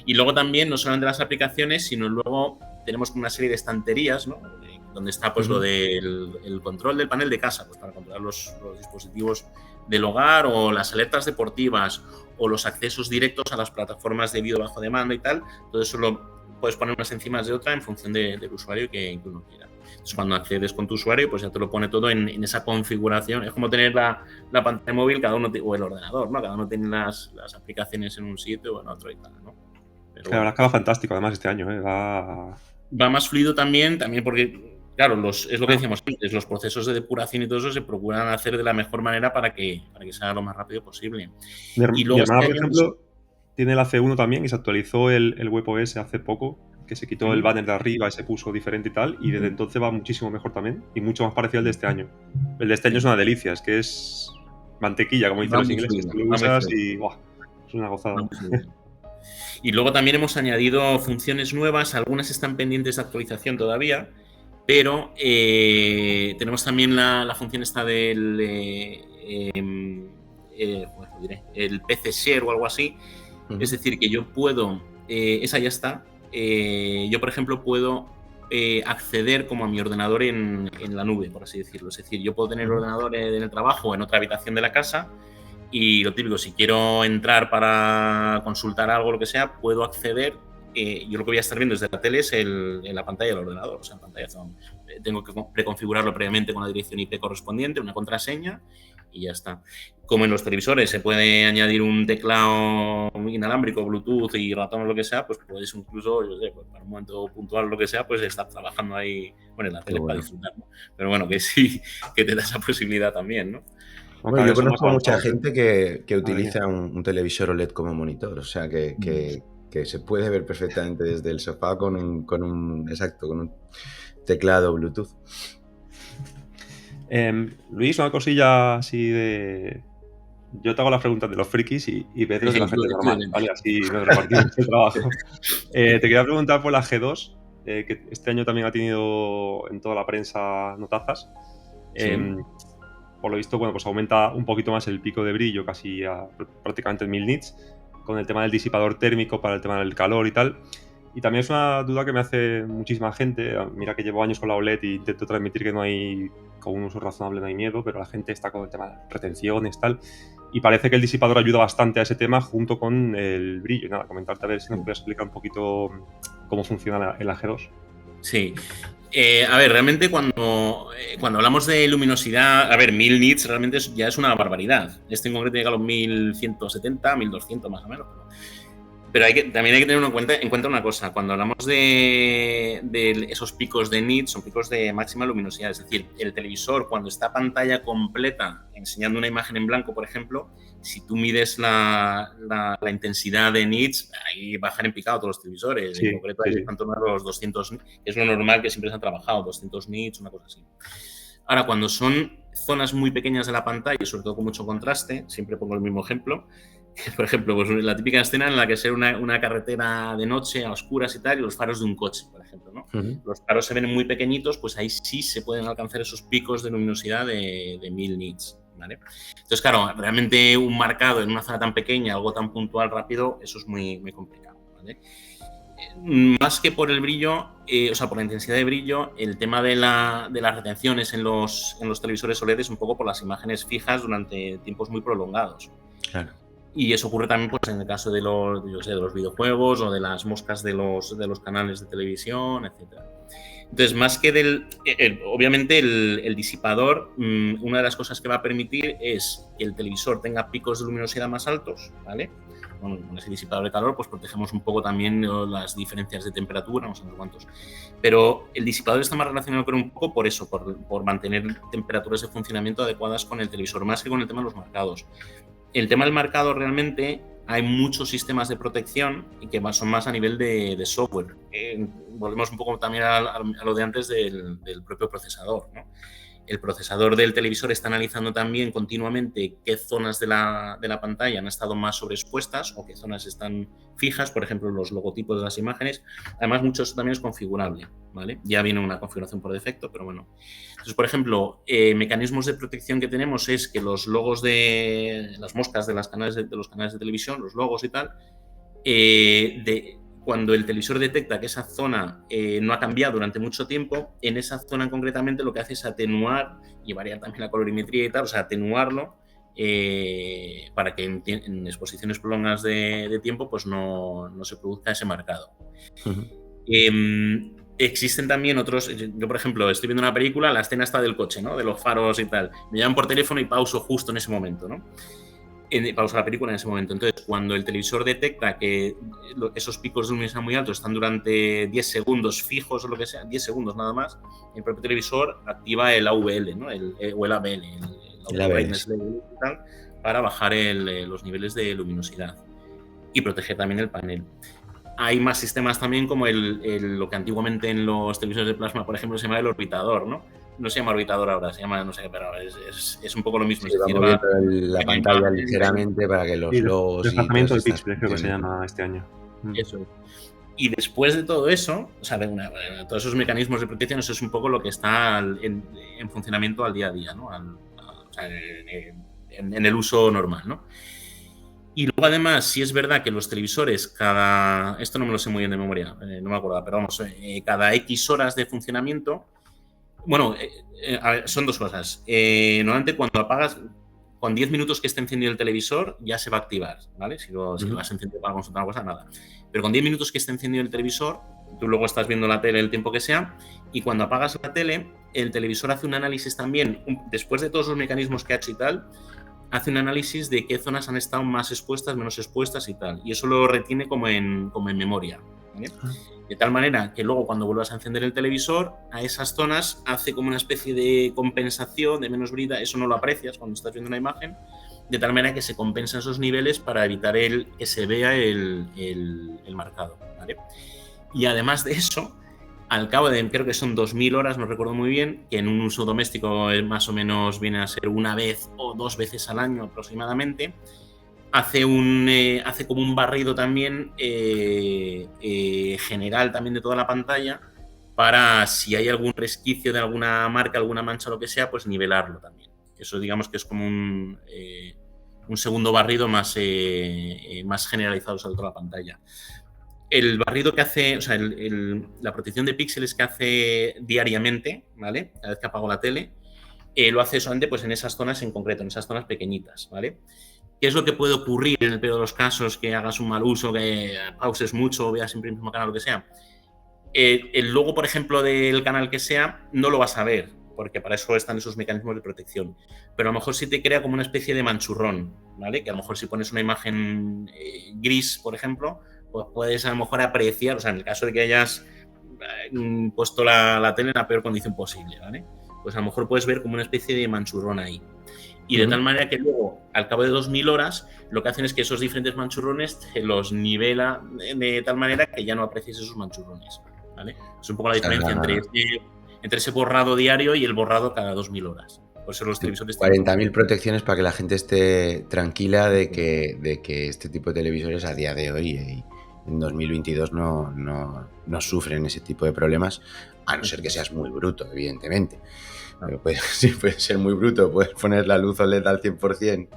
Y luego también, no solamente las aplicaciones, sino luego tenemos una serie de estanterías, ¿no? Donde está pues lo del el control del panel de casa, pues para controlar los dispositivos del hogar, o las alertas deportivas, o los accesos directos a las plataformas de vídeo bajo demanda y tal. Todo eso lo puedes poner unas encima de otra en función del usuario que uno quiera. Entonces, cuando accedes con tu usuario, pues ya te lo pone todo en esa configuración. Es como tener la pantalla móvil, cada uno o el ordenador, ¿no? Cada uno tiene las aplicaciones en un sitio o en otro y tal, ¿no? Pero la verdad es que va fantástico, además, este año, ¿eh? Va más fluido también porque, claro, es lo que decíamos antes, los procesos de depuración y todo eso se procuran hacer de la mejor manera para que se haga lo más rápido posible. Mi hermana, por ejemplo, tiene la C1 también y se actualizó el WebOS hace poco, que se quitó el banner de arriba y se puso diferente y tal, y desde entonces va muchísimo mejor también y mucho más parecido al de este año. El de este año es una delicia, es que es mantequilla, como dicen los ingleses, tú lo usas y ¡buah! Es una gozada. Y luego también hemos añadido funciones nuevas, algunas están pendientes de actualización todavía, pero tenemos también la función esta del el PC Share o algo así. Es decir, que yo puedo, esa ya está, yo por ejemplo puedo acceder como a mi ordenador en la nube, por así decirlo. Es decir, yo puedo tener el ordenador en el trabajo o en otra habitación de la casa, y lo típico, si quiero entrar para consultar algo, lo que sea, puedo acceder. Yo lo que voy a estar viendo desde la tele es en la pantalla del ordenador. O sea, en pantalla tengo que preconfigurarlo previamente con la dirección IP correspondiente, una contraseña, y ya está. Como en los televisores se puede añadir un teclado inalámbrico, Bluetooth y ratón o lo que sea, pues puedes incluso, yo sé, pues para un momento puntual lo que sea, pues estar trabajando ahí, bueno, en la tele para disfrutar, ¿no? Pero bueno, que sí, que te da esa posibilidad también, ¿no? Bueno, yo vez son más conozco mucha avanzados. gente que Madre mía. utiliza un televisor OLED como monitor, o sea que se puede ver perfectamente desde el sofá con un teclado Bluetooth. Luis, una cosilla así de... Yo te hago las preguntas de los frikis y Pedro de la gente normal, ¿vale? Así nos repartimos el trabajo. Te quería preguntar por la G2, que este año también ha tenido en toda la prensa notazas. Sí. Por lo visto, bueno, pues aumenta un poquito más el pico de brillo, casi a prácticamente 1000 nits, con el tema del disipador térmico para el tema del calor y tal. Y también es una duda que me hace muchísima gente. Mira que llevo años con la OLED e intento transmitir que no hay, con un uso razonable no hay miedo, pero la gente está con el tema de retenciones, tal. Y parece que el disipador ayuda bastante a ese tema junto con el brillo. Nada, comentarte a ver si nos puedes explicar un poquito cómo funciona en la G2. Sí. A ver, realmente cuando hablamos de luminosidad, a ver, 1000 nits realmente ya es una barbaridad. Este en concreto llega a los 1170, 1200 más o menos. Pero también hay que tener en cuenta una cosa. Cuando hablamos de esos picos de nits, son picos de máxima luminosidad. Es decir, el televisor, cuando está pantalla completa enseñando una imagen en blanco, por ejemplo, si tú mides la intensidad de nits, ahí bajan en picado todos los televisores. Sí, en concreto, sí, ahí sí. están todos los 200 nits, que es lo normal que siempre se han trabajado, 200 nits, una cosa así. Ahora, cuando son zonas muy pequeñas de la pantalla, sobre todo con mucho contraste, siempre pongo el mismo ejemplo. Por ejemplo, pues la típica escena en la que es una carretera de noche a oscuras y tal, y los faros de un coche, por ejemplo, ¿no? Los faros se ven muy pequeñitos, pues ahí sí se pueden alcanzar esos picos de luminosidad de 1000 nits, ¿vale? Entonces, claro, realmente un marcado en una zona tan pequeña, algo tan puntual, rápido, eso es muy, muy complicado, ¿vale? Más que por el brillo, o sea, por la intensidad de brillo, el tema de las retenciones en los televisores OLED es un poco por las imágenes fijas durante tiempos muy prolongados. Claro. Y eso ocurre también pues, en el caso de los videojuegos o de las moscas de los canales de televisión, etc. Entonces, más que obviamente el disipador, una de las cosas que va a permitir es que el televisor tenga picos de luminosidad más altos, ¿vale? Con ese disipador de calor, pues protegemos un poco también las diferencias de temperatura, no sé cuántos. Pero el disipador está más relacionado con un poco por eso, por mantener temperaturas de funcionamiento adecuadas con el televisor, más que con el tema de los marcados. El tema del marcado realmente hay muchos sistemas de protección y que son más a nivel de software. Volvemos un poco también a lo de antes del propio procesador, ¿no? El procesador del televisor está analizando también continuamente qué zonas de la pantalla han estado más sobreexpuestas o qué zonas están fijas, por ejemplo, los logotipos de las imágenes. Además, mucho eso también es configurable, ¿vale? Ya viene una configuración por defecto, pero bueno. Entonces, por ejemplo, mecanismos de protección que tenemos es que los logos de las moscas de los canales de televisión, los logos y tal, cuando el televisor detecta que esa zona no ha cambiado durante mucho tiempo, en esa zona concretamente lo que hace es atenuar y variar también la colorimetría y tal, o sea, atenuarlo para que en exposiciones prolongadas de tiempo pues no se produzca ese marcado. Existen también otros. Yo, por ejemplo, estoy viendo una película, la escena está del coche, ¿no? De los faros y tal. Me llaman por teléfono y pauso justo en ese momento, ¿no? Pausa la película en ese momento. Entonces, cuando el televisor detecta que esos picos de luminosidad muy altos están durante 10 segundos fijos o lo que sea, 10 segundos nada más, el propio televisor activa el AVL, ¿no? O el ABL, el Brightness Level y tal, para bajar los niveles de luminosidad y proteger también el panel. Hay más sistemas también como lo que antiguamente en los televisores de plasma, por ejemplo, se llama el orbitador, ¿no? No se llama orbitador ahora, se llama no sé qué, pero es un poco lo mismo. Sí, es decir, va moviendo la pantalla ligeramente para que los logos y desplazamiento todas del estas píxel, creo que se llama este año. Eso es. Y después de todo eso, o sea, todos esos mecanismos de protección, eso es un poco lo que está en funcionamiento al día a día, ¿no? O sea, en el uso normal, ¿no? Y luego, además, sí es verdad que los televisores, esto no me lo sé muy bien de memoria, no me acuerdo, pero vamos, cada X horas de funcionamiento, bueno, a ver, son dos cosas. Normalmente cuando apagas, con 10 minutos que esté encendido el televisor, ya se va a activar, ¿vale? Si lo has encendido para consultar una cosa, nada. Pero con 10 minutos que esté encendido el televisor, tú luego estás viendo la tele el tiempo que sea, y cuando apagas la tele, el televisor hace un análisis también, después de todos los mecanismos que ha hecho y tal, hace un análisis de qué zonas han estado más expuestas, menos expuestas y tal. Y eso lo retiene como en memoria, ¿vale? De tal manera que luego cuando vuelvas a encender el televisor, a esas zonas hace como una especie de compensación, de menos brida, eso no lo aprecias cuando estás viendo una imagen, de tal manera que se compensan esos niveles para evitar que se vea el marcado, ¿vale? Y además de eso, al cabo de, creo que son 2000 horas, no recuerdo muy bien, que en un uso doméstico más o menos viene a ser una vez o 2 veces al año aproximadamente, hace como un barrido también general también de toda la pantalla para, si hay algún resquicio de alguna marca, alguna mancha o lo que sea, pues nivelarlo también. Eso digamos que es como un segundo barrido más generalizado sobre toda la pantalla. El barrido que hace, o sea, la protección de píxeles que hace diariamente, ¿vale? Cada vez que apago la tele, lo hace solamente pues, en esas zonas en concreto, en esas zonas pequeñitas, ¿vale? ¿Qué es lo que puede ocurrir en el peor de los casos? Que hagas un mal uso, que pauses mucho, veas siempre el mismo canal, lo que sea. El logo, por ejemplo, del canal que sea, no lo vas a ver, porque para eso están esos mecanismos de protección. Pero a lo mejor sí te crea como una especie de manchurrón, ¿vale? Que a lo mejor si pones una imagen gris, por ejemplo, pues puedes a lo mejor apreciar, o sea, en el caso de que hayas puesto la tele en la peor condición posible, ¿vale? Pues a lo mejor puedes ver como una especie de manchurrón ahí. Y de tal manera que luego, al cabo de 2000 horas, lo que hacen es que esos diferentes manchurrones te los nivela de tal manera que ya no aprecies esos manchurrones, ¿vale? Es un poco la diferencia entre ese borrado diario y el borrado cada 2000 horas. Por eso los televisores 40.000 protecciones para que la gente esté tranquila de que este tipo de televisores a día de hoy en 2022 no sufren ese tipo de problemas, a no ser que seas muy bruto, evidentemente. Pero sí, puede ser muy bruto, puedes poner la luz OLED al 100%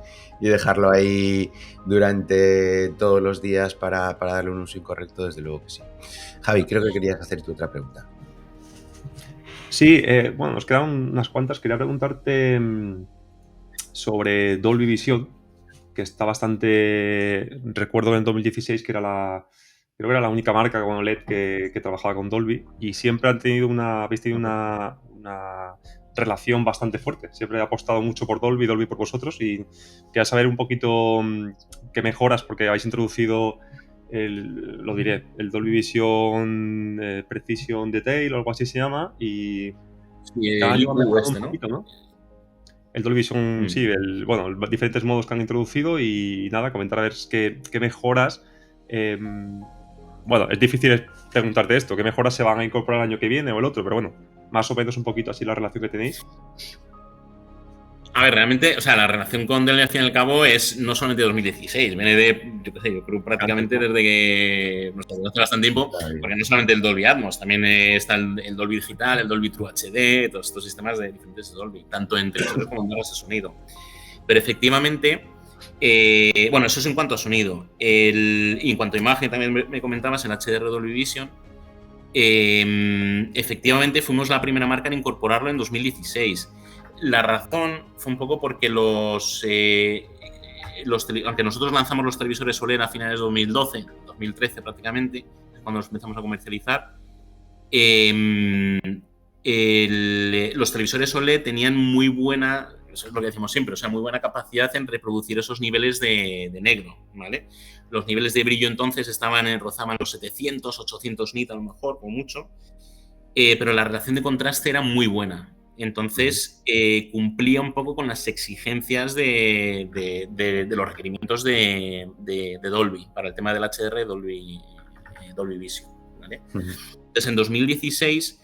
y dejarlo ahí durante todos los días para darle un uso incorrecto, desde luego que sí. Javi, creo que querías hacer tu otra pregunta. Sí, bueno, nos quedan unas cuantas. Quería preguntarte sobre Dolby Vision, que está bastante... Recuerdo en 2016 que creo que era la única marca con OLED que trabajaba con Dolby, y siempre habéis tenido una relación bastante fuerte. Siempre he apostado mucho por Dolby por vosotros, y quería saber un poquito qué mejoras, porque habéis introducido el Dolby Vision Precision Detail o algo así se llama, y cada año ha mejorado un poquito, ¿no? El Dolby Vision, sí, los diferentes modos que han introducido, y nada, comentar a ver qué mejoras. Bueno, es difícil preguntarte esto, qué mejoras se van a incorporar el año que viene o el otro, pero bueno, más o menos un poquito así la relación que tenéis. A ver, realmente, o sea, la relación con Dolby al fin y al cabo es no solamente de 2016, viene de, yo creo prácticamente desde que nos conoce bastante tiempo, porque no solamente el Dolby Atmos, también está el Dolby Digital, el Dolby True HD, todos estos sistemas de diferentes Dolby, tanto en televisores como en barras de sonido. Pero efectivamente, bueno, eso es en cuanto a sonido. Y en cuanto a imagen, también me comentabas el HDR Dolby Vision. Efectivamente, fuimos la primera marca en incorporarlo en 2016. La razón fue un poco porque aunque nosotros lanzamos los televisores OLED a finales de 2012, 2013 prácticamente, cuando los empezamos a comercializar, los televisores OLED tenían muy buena, eso es lo que decimos siempre, o sea, muy buena capacidad en reproducir esos niveles de negro, ¿vale? Los niveles de brillo entonces rozaban los 700, 800 nits a lo mejor, o mucho, pero la relación de contraste era muy buena. Entonces, cumplía un poco con las exigencias de los requerimientos de Dolby para el tema del HDR Dolby Vision, ¿vale? Entonces, en 2016,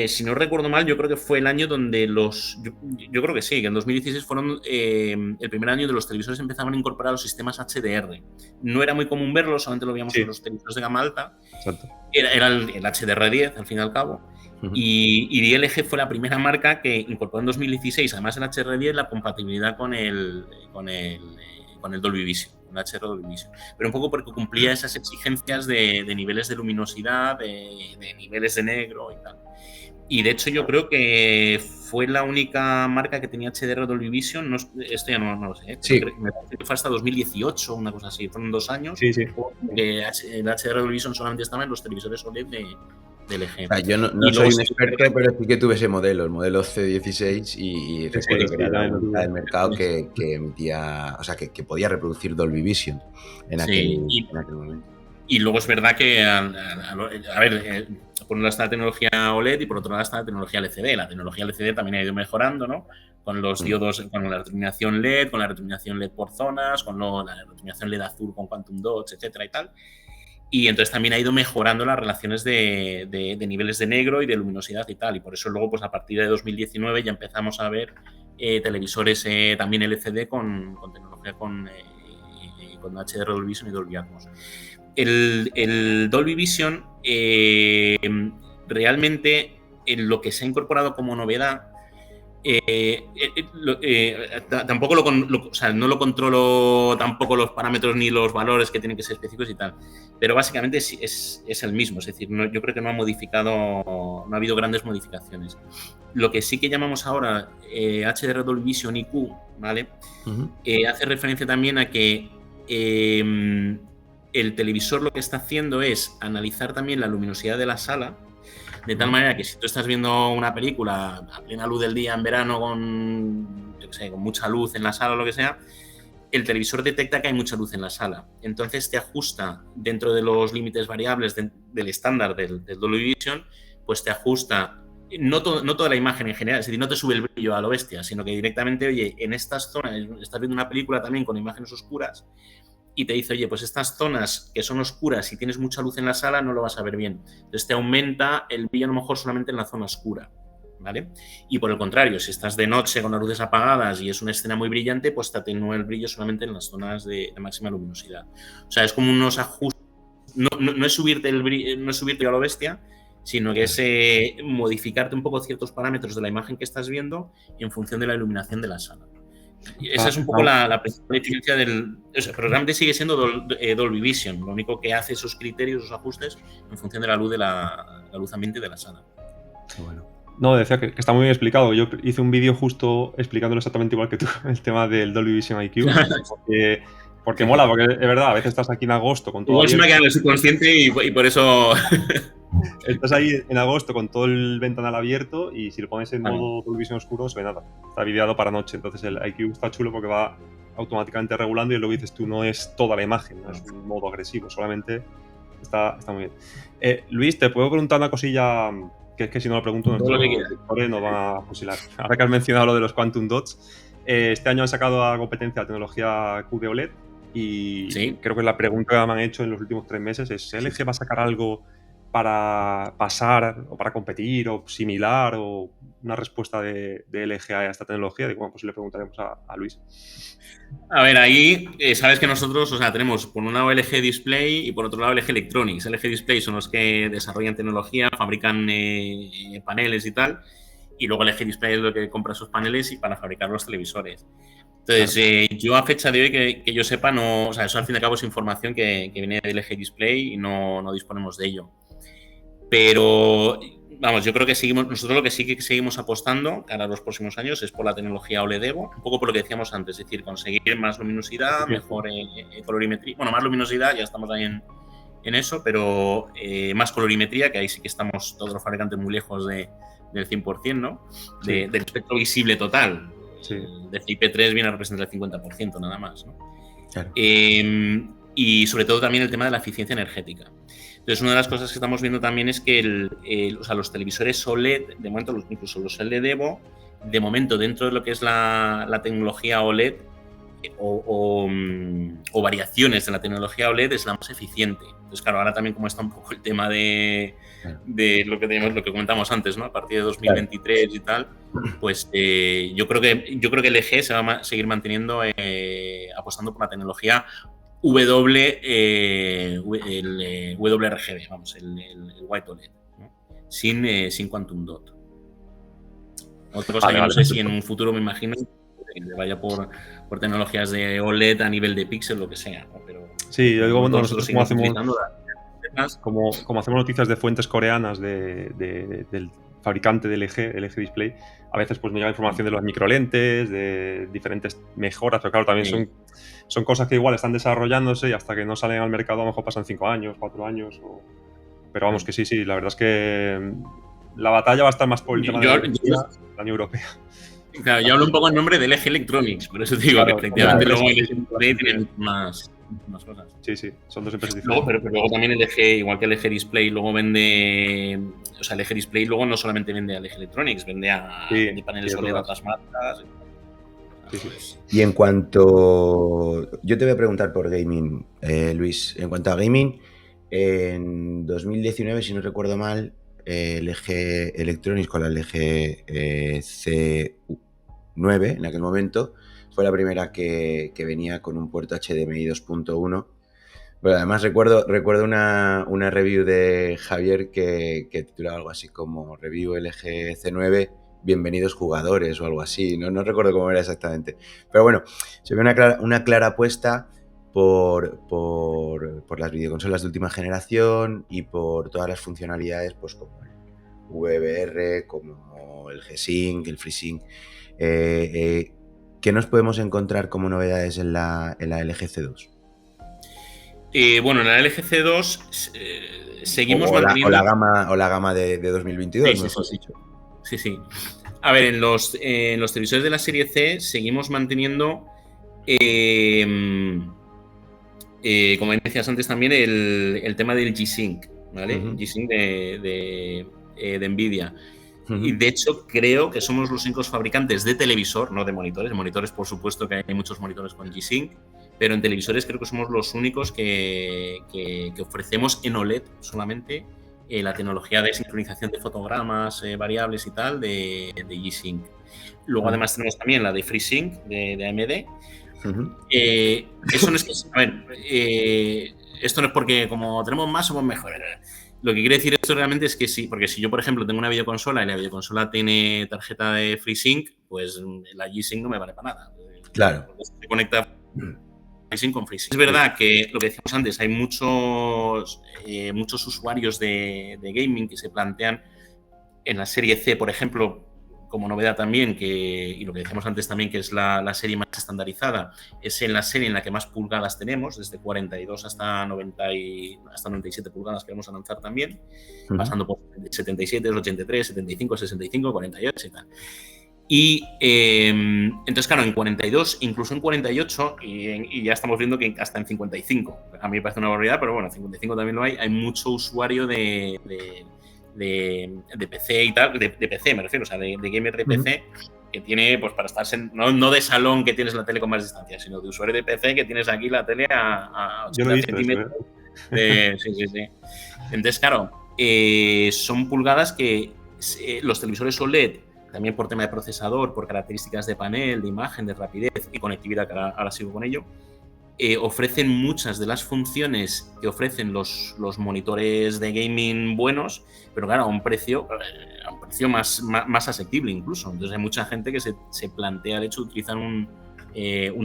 si no recuerdo mal, yo creo que fue el año donde yo creo que sí, que en 2016 fueron el primer año de los televisores empezaban a incorporar los sistemas HDR. No era muy común verlo, solamente lo veíamos en los televisores de gama alta. Exacto. Era el HDR10, al fin y al cabo. Y DLG fue la primera marca que incorporó en 2016, además del HDR10, la compatibilidad con el Dolby Vision, con el HDR Dolby Vision. Pero un poco porque cumplía esas exigencias de niveles de luminosidad, de niveles de negro y tal. Y de hecho yo creo que fue la única marca que tenía HDR Dolby Vision, esto ya no lo sé, sí. Me parece que fue hasta 2018, una cosa así, fueron 2 años. Sí. Que el HDR Dolby Vision solamente estaba en los televisores OLED de LG. O sea, yo no soy un experto, pero sí que tuve ese modelo, el modelo C16, y recuerdo que era la única del mercado que emitía, o sea, que podía reproducir Dolby Vision en aquel momento. Y luego es verdad que, por un lado está la tecnología OLED y por otro lado está la tecnología LCD. La tecnología LCD también ha ido mejorando, ¿no? Con los diodos, con la retroiluminación LED, con la retroiluminación LED por zonas, con la retroiluminación LED azul con quantum dots, etcétera y tal. Y entonces también ha ido mejorando las relaciones de niveles de negro y de luminosidad y tal. Y por eso luego, pues a partir de 2019 ya empezamos a ver televisores también LCD con tecnología con HDR, Dolby Vision y Dolby Atmos. El Dolby Vision realmente en lo que se ha incorporado como novedad, tampoco no lo controlo tampoco los parámetros ni los valores que tienen que ser específicos y tal, pero básicamente es el mismo, es decir, yo creo que no ha habido grandes modificaciones. Lo que sí que llamamos ahora HDR Dolby Vision IQ, ¿vale? Hace referencia también a que el televisor lo que está haciendo es analizar también la luminosidad de la sala, de tal manera que si tú estás viendo una película a plena luz del día en verano con mucha luz en la sala o lo que sea, el televisor detecta que hay mucha luz en la sala. Entonces te ajusta dentro de los límites variables del estándar del Dolby Vision, pues te ajusta no toda la imagen en general, es decir, no te sube el brillo a lo bestia, sino que directamente, oye, en estas zonas, estás viendo una película también con imágenes oscuras, y te dice, oye, pues estas zonas que son oscuras y tienes mucha luz en la sala no lo vas a ver bien. Entonces te aumenta el brillo a lo mejor solamente en la zona oscura, ¿vale? Y por el contrario, si estás de noche con las luces apagadas y es una escena muy brillante, pues te atenúa el brillo solamente en las zonas de máxima luminosidad. O sea, es como unos ajustes, no es subirte el brillo, no es subirte a lo bestia, sino que es modificarte un poco ciertos parámetros de la imagen que estás viendo en función de la iluminación de la sala. Esa es un poco la principal diferencia pero realmente sigue siendo Dolby Vision. Lo único que hace esos criterios, esos ajustes, en función de la luz luz ambiente de la sala. Bueno. No, decía que está muy bien explicado. Yo hice un vídeo justo explicándolo exactamente igual que tú, el tema del Dolby Vision IQ. Porque mola, porque es verdad, a veces estás aquí en agosto con todo. Igual se me ha quedado el subconsciente y por eso. Estás ahí en agosto con todo el ventanal abierto y si lo pones en modo Dolby Vision oscuro no se ve nada. Está videado para noche. Entonces el IQ está chulo porque va automáticamente regulando y lo que dices tú no es toda la imagen, no es un modo agresivo, solamente está muy bien. Luis, te puedo preguntar una cosilla que es que si no lo pregunto nuestros lectores nos van a fusilar. Ahora que has mencionado lo de los Quantum Dots, este año han sacado a competencia la tecnología QD OLED y ¿sí? Creo que la pregunta que me han hecho en los últimos 3 meses es ¿LG va a sacar algo para pasar o para competir o similar o una respuesta de LG a esta tecnología? Bueno, pues le preguntaremos a Luis. A ver, ahí sabes que nosotros, tenemos por un lado LG Display y por otro lado LG Electronics. LG Display son los que desarrollan tecnología, fabrican paneles y tal, y luego LG Display es lo que compra esos paneles y para fabricar los televisores. Entonces, yo a fecha de hoy que yo sepa, no, eso al fin y al cabo es información que viene de LG Display y no disponemos de ello. Pero, vamos, yo creo que nosotros lo que sí que seguimos apostando cara a los próximos años es por la tecnología OLED Evo, un poco por lo que decíamos antes, es decir, conseguir más luminosidad, mejor colorimetría. Bueno, más luminosidad, ya estamos ahí en eso, pero más colorimetría, que ahí sí que estamos todos los fabricantes muy lejos del 100%, ¿no? Sí. Del espectro visible total. Sí. El DCI-P3 viene a representar el 50% nada más, ¿no? Claro. Y sobre todo también el tema de la eficiencia energética. Entonces, una de las cosas que estamos viendo también es que los televisores OLED, de momento, incluso los LED Evo, de momento, dentro de lo que es la tecnología OLED o variaciones de la tecnología OLED, es la más eficiente. Entonces, claro, ahora también como está un poco el tema de lo que comentamos antes, ¿no? A partir de 2023 y tal, pues yo creo que LG se va a seguir manteniendo apostando por la tecnología WRGB, vamos, el White OLED, ¿no? Sin Quantum Dot. Otra cosa que no sé si en un futuro me imagino que vaya por tecnologías de OLED a nivel de píxel, lo que sea, ¿no? Pero sí, yo digo, nosotros como hacemos noticias de fuentes coreanas del fabricante de LG Display, a veces pues me llega información de los microlentes, de diferentes mejoras, pero claro, también son cosas que igual están desarrollándose y hasta que no salen al mercado a lo mejor pasan 5 años, 4 años. Pero vamos, que sí, la verdad es que la batalla va a estar más por el tema de la Unión Europea. Claro, yo hablo un poco en nombre de LG Electronics, por eso te digo que efectivamente luego el LG tiene más unas cosas. Sí, son dos empresas Luego, diferentes. pero luego también LG, igual que LG Display, luego vende. O sea, LG Display luego no solamente vende a LG Electronics, vende vende paneles OLED a otras marcas. Sí. Y en cuanto. Yo te voy a preguntar por gaming, Luis. En cuanto a gaming, en 2019, si no recuerdo mal, LG Electronics con la LG C9 en aquel momento fue la primera que venía con un puerto HDMI 2.1. Pero además recuerdo una review de Javier que titulaba algo así como Review LG C9, bienvenidos jugadores o algo así, no recuerdo cómo era exactamente. Pero bueno, se ve una clara apuesta por las videoconsolas de última generación y por todas las funcionalidades, pues como el VBR, como el G-Sync, el FreeSync. ¿Qué nos podemos encontrar como novedades en la LG C2? Bueno, en la LG C2 seguimos manteniendo. O la gama de 2022, mejor dicho. Sí. A ver, en los televisores de la serie C seguimos manteniendo, como decías antes también, el tema del G-Sync, ¿vale? El G-Sync de Nvidia. Y de hecho creo que somos los únicos fabricantes de televisor, no de monitores. En monitores, por supuesto, que hay muchos monitores con G-Sync, pero en televisores creo que somos los únicos que ofrecemos en OLED solamente la tecnología de sincronización de fotogramas variables y tal de G-Sync. Luego además tenemos también la de FreeSync de AMD. Eso no es que... A ver, esto no es porque como tenemos más somos mejores. Lo que quiere decir esto realmente es que sí, porque si yo, por ejemplo, tengo una videoconsola y la videoconsola tiene tarjeta de FreeSync, pues la G-Sync no me vale para nada. Claro. Porque se conecta FreeSync con FreeSync. Es verdad que lo que decíamos antes, hay muchos usuarios de gaming que se plantean en la serie C, por ejemplo, como novedad también, y lo que decíamos antes también, que es la serie más estandarizada, es en la serie en la que más pulgadas tenemos, desde 42 hasta 97 pulgadas que vamos a lanzar también, pasando por 77, 83, 75, 65, 48 y tal. Y entonces, claro, en 42, incluso en 48, y ya estamos viendo que hasta en 55, a mí me parece una barbaridad, pero bueno, en 55 también lo hay mucho usuario de PC y tal, de PC me refiero, o sea, de gamer de PC, que tiene, pues para estar, no de salón que tienes la tele con más distancia, sino de usuario de PC que tienes aquí la tele a 80 centímetros. Sí. Entonces, claro, son pulgadas que los televisores OLED, también por tema de procesador, por características de panel, de imagen, de rapidez y conectividad, que ahora sigo con ello, ofrecen muchas de las funciones que ofrecen los monitores de gaming buenos, pero claro, a un precio más asequible incluso. Entonces hay mucha gente que se plantea el hecho de utilizar un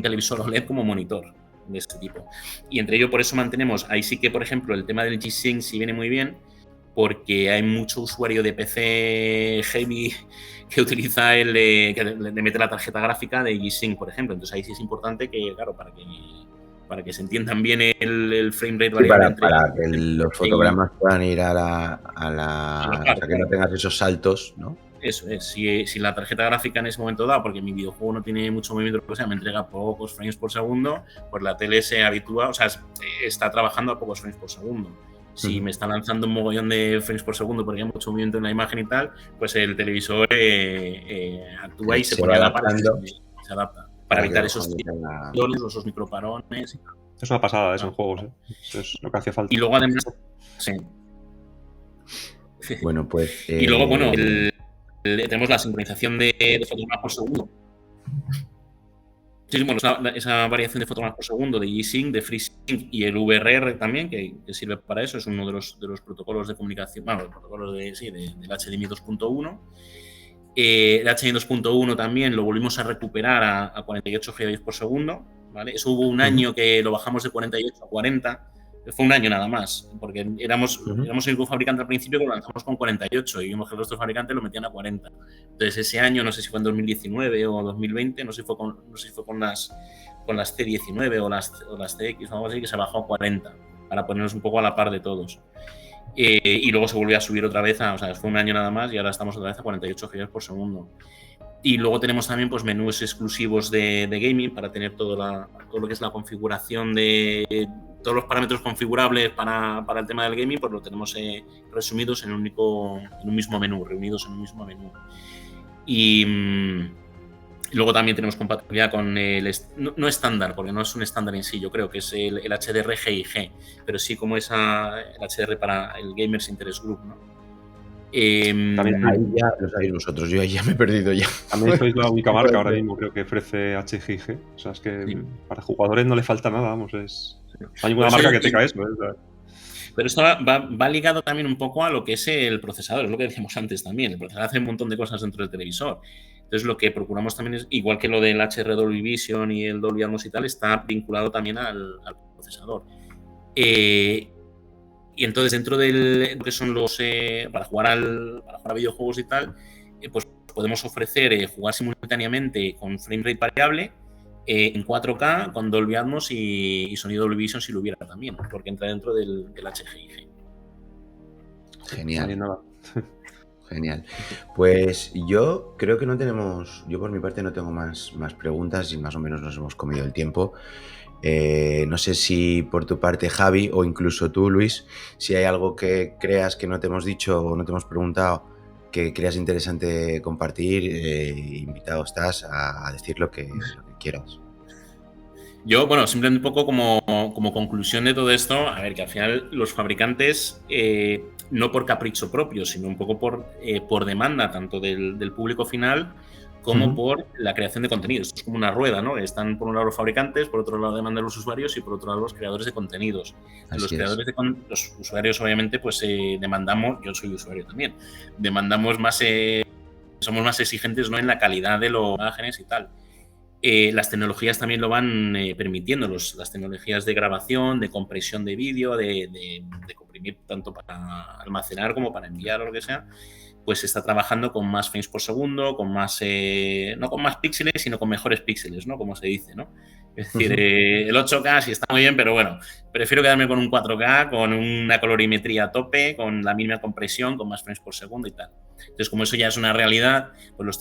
televisor OLED como monitor de este tipo. Y entre ello, por eso mantenemos, ahí sí que, por ejemplo, el tema del G-Sync sí viene muy bien, porque hay mucho usuario de PC heavy que utiliza que le mete la tarjeta gráfica de G-Sync, por ejemplo. Entonces ahí sí es importante que, claro, para que se entiendan bien el frame rate variable. Para que los fotogramas puedan ir a la o sea, que no tengas esos saltos, ¿no? Eso es, si la tarjeta gráfica en ese momento da, porque mi videojuego no tiene mucho movimiento, o sea, me entrega pocos frames por segundo, pues la tele se habitúa, o sea, está trabajando a pocos frames por segundo. Si me está lanzando un mogollón de frames por segundo porque hay mucho movimiento en la imagen y tal, pues el televisor actúa y se pone a la par, se adapta para evitar esos microparones. Es una pasada eso en juegos, eso es lo que hacía falta. Y luego además, sí. Bueno, pues. Y luego, bueno, tenemos la sincronización de fotogramas por segundo. Sí, bueno, esa variación de fotogramas por segundo de G-Sync, de FreeSync y el VRR también, que sirve para eso, es uno de los protocolos de comunicación, bueno, los protocolos del HDMI 2.1. El HDMI 2.1 también lo volvimos a recuperar a 48 GB por segundo, ¿vale? Eso hubo un año que lo bajamos de 48 a 40, fue un año nada más, porque éramos el único fabricante al principio que lo lanzamos con 48 y vimos que los otros fabricantes lo metían a 40. Entonces ese año, no sé si fue en 2019 o 2020, no sé si fue con las C19 o las CX o algo así, que se bajó a 40 para ponernos un poco a la par de todos. Y luego se volvió a subir otra vez, o sea, fue un año nada más y ahora estamos otra vez a 48 GB por segundo. Y luego tenemos también pues, menús exclusivos de gaming para tener todo lo que es la configuración de todos los parámetros configurables para el tema del gaming, pues lo tenemos resumidos en un mismo menú, reunidos en un mismo menú. Y luego también tenemos compatibilidad con no estándar, porque no es un estándar en sí, yo creo que es el HDR G&G, pero sí como el HDR para el Gamers Interest Group, ¿no? También Ahí ya lo sabéis vosotros, yo ahí ya me he perdido ya. También sois la única marca ahora mismo, creo que ofrece HGG. O sea, es que Sí. para jugadores no le falta nada, vamos. No hay ninguna Pues marca sí, que tenga eso. pero esto va ligado también un poco a lo que es el procesador, es lo que decíamos antes también. El procesador hace un montón de cosas dentro del televisor. Entonces, lo que procuramos también es, igual que lo del HDR Dolby Vision y el Dolby Atmos y tal, está vinculado también al procesador. Y entonces, dentro de lo que son los. Para jugar a videojuegos y tal, pues podemos ofrecer jugar simultáneamente con frame rate variable en 4K, con Dolby Atmos y sonido Dolby Vision si lo hubiera también, porque entra dentro del HGIG. Genial. Genial. Pues yo creo que no tenemos. Yo por mi parte no tengo más preguntas y más o menos nos hemos comido el tiempo. No sé si por tu parte, Javi, o incluso tú, Luis, si hay algo que creas que no te hemos dicho o no te hemos preguntado que creas interesante compartir, invitado estás a decir lo que quieras. Yo, bueno, simplemente un poco como conclusión de todo esto, a ver, que al final los fabricantes, no por capricho propio, sino un poco por demanda, tanto del público final como por la creación de contenidos. Esto es como una rueda, ¿no? Están por un lado los fabricantes, por otro lado demanda los usuarios y por otro lado los creadores de contenidos. Los usuarios, obviamente, pues demandamos, yo soy usuario también, demandamos más, somos más exigentes, ¿no?, en la calidad de los imágenes y tal. Las tecnologías también lo van permitiendo, las tecnologías de grabación, de compresión de vídeo, de comprimir tanto para almacenar como para enviar o lo que sea, pues se está trabajando con más frames por segundo, con más, no con más píxeles, sino con mejores píxeles, ¿no? Como se dice, ¿no? Es decir, el 8K sí está muy bien, pero bueno, prefiero quedarme con un 4K, con una colorimetría a tope, con la mínima compresión, con más frames por segundo y tal. Entonces, como eso ya es una realidad, pues los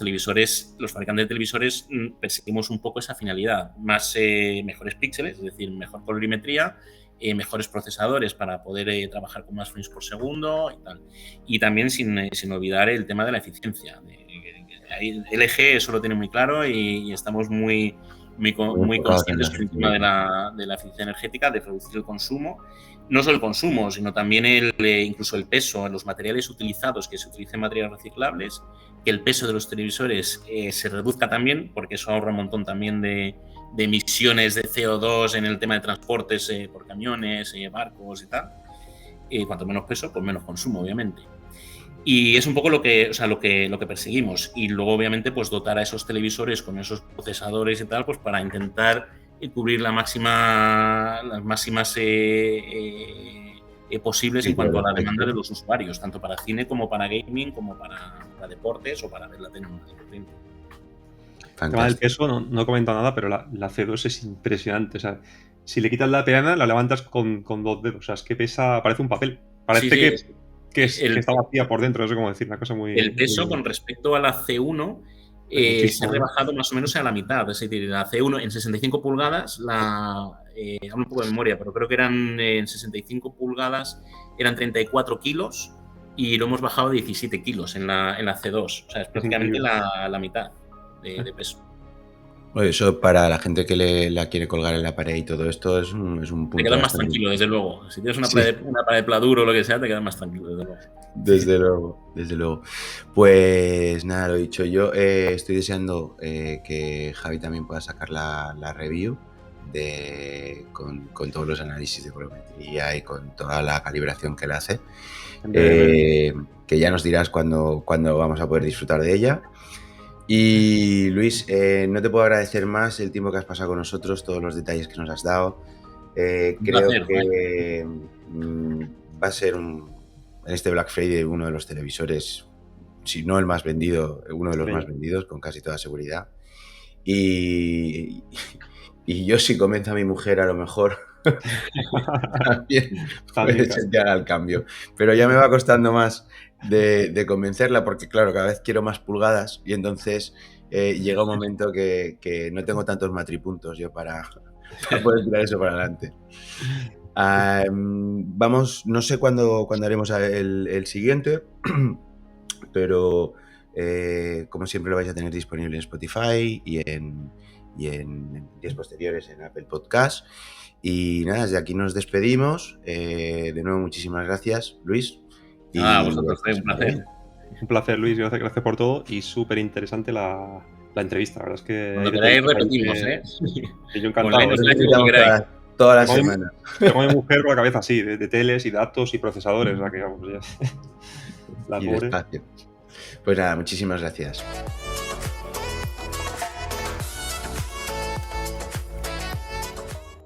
fabricantes de televisores perseguimos un poco esa finalidad, más mejores píxeles, es decir, mejor colorimetría, mejores procesadores para poder trabajar con más frames por segundo y tal. Y también sin olvidar el tema de la eficiencia. LG eso lo tiene muy claro y estamos muy conscientes del tema de la eficiencia energética, de reducir el consumo. No solo el consumo, sino también incluso el peso en los materiales utilizados, que se utilicen materiales reciclables, que el peso de los televisores se reduzca también, porque eso ahorra un montón también de emisiones de CO2 en el tema de transportes por camiones, barcos y tal. Cuanto menos peso, pues menos consumo, obviamente. Y es un poco lo que perseguimos. Y luego, obviamente, pues dotar a esos televisores con esos procesadores y tal, pues para intentar cubrir las máximas posibles en cuanto a la demanda de los usuarios, tanto para cine como para gaming, como para deportes o para ver la tecnología. El tema del peso no he comentado nada, pero la C2 es impresionante. O sea, si le quitas la peana, la levantas con 2 dedos. O sea, es que parece un papel. Parece que está vacía por dentro, no sé cómo decir, una cosa muy... El peso con respecto a la C1 se ha rebajado más o menos a la mitad. Es decir, la C1 en 65 pulgadas, hablo un poco de memoria, pero creo que eran en 65 pulgadas, eran 34 kilos y lo hemos bajado a 17 kilos en la C2. O sea, es prácticamente la mitad de peso. Bueno, eso para la gente que la quiere colgar en la pared y todo esto es un punto. Te quedas más tranquilo, desde luego. Si tienes una pared Pladur o lo que sea, te quedas más tranquilo, desde luego. Desde luego. Pues nada, lo dicho. Yo estoy deseando que Javi también pueda sacar la review con todos los análisis de colorimetría y con toda la calibración que le hace. Que ya nos dirás cuándo vamos a poder disfrutar de ella. Y Luis, no te puedo agradecer más el tiempo que has pasado con nosotros, todos los detalles que nos has dado. Creo que va a ser en este Black Friday uno de los televisores, si no el más vendido, uno de los más vendidos, con casi toda seguridad. Y yo, si convenzo a mi mujer, a lo mejor también puede ser que haga el cambio. Pero ya me va costando más de convencerla, porque claro, cada vez quiero más pulgadas y entonces llega un momento que no tengo tantos matripuntos yo para poder tirar eso para adelante. Vamos, no sé cuándo haremos el siguiente, pero como siempre lo vais a tener disponible en Spotify y en días posteriores en Apple Podcast. Y nada, desde aquí nos despedimos. De nuevo, muchísimas gracias, Luis. Vosotros, un placer. Un placer, Luis, gracias por todo y súper interesante la entrevista. La verdad es que... Cuando queráis repetimos, Y yo encantado. Toda la semana. Tengo a mi mujer con la cabeza así, de teles y datos y procesadores. O sea que vamos, ya. La y pobre. despacio. Pues nada, muchísimas gracias.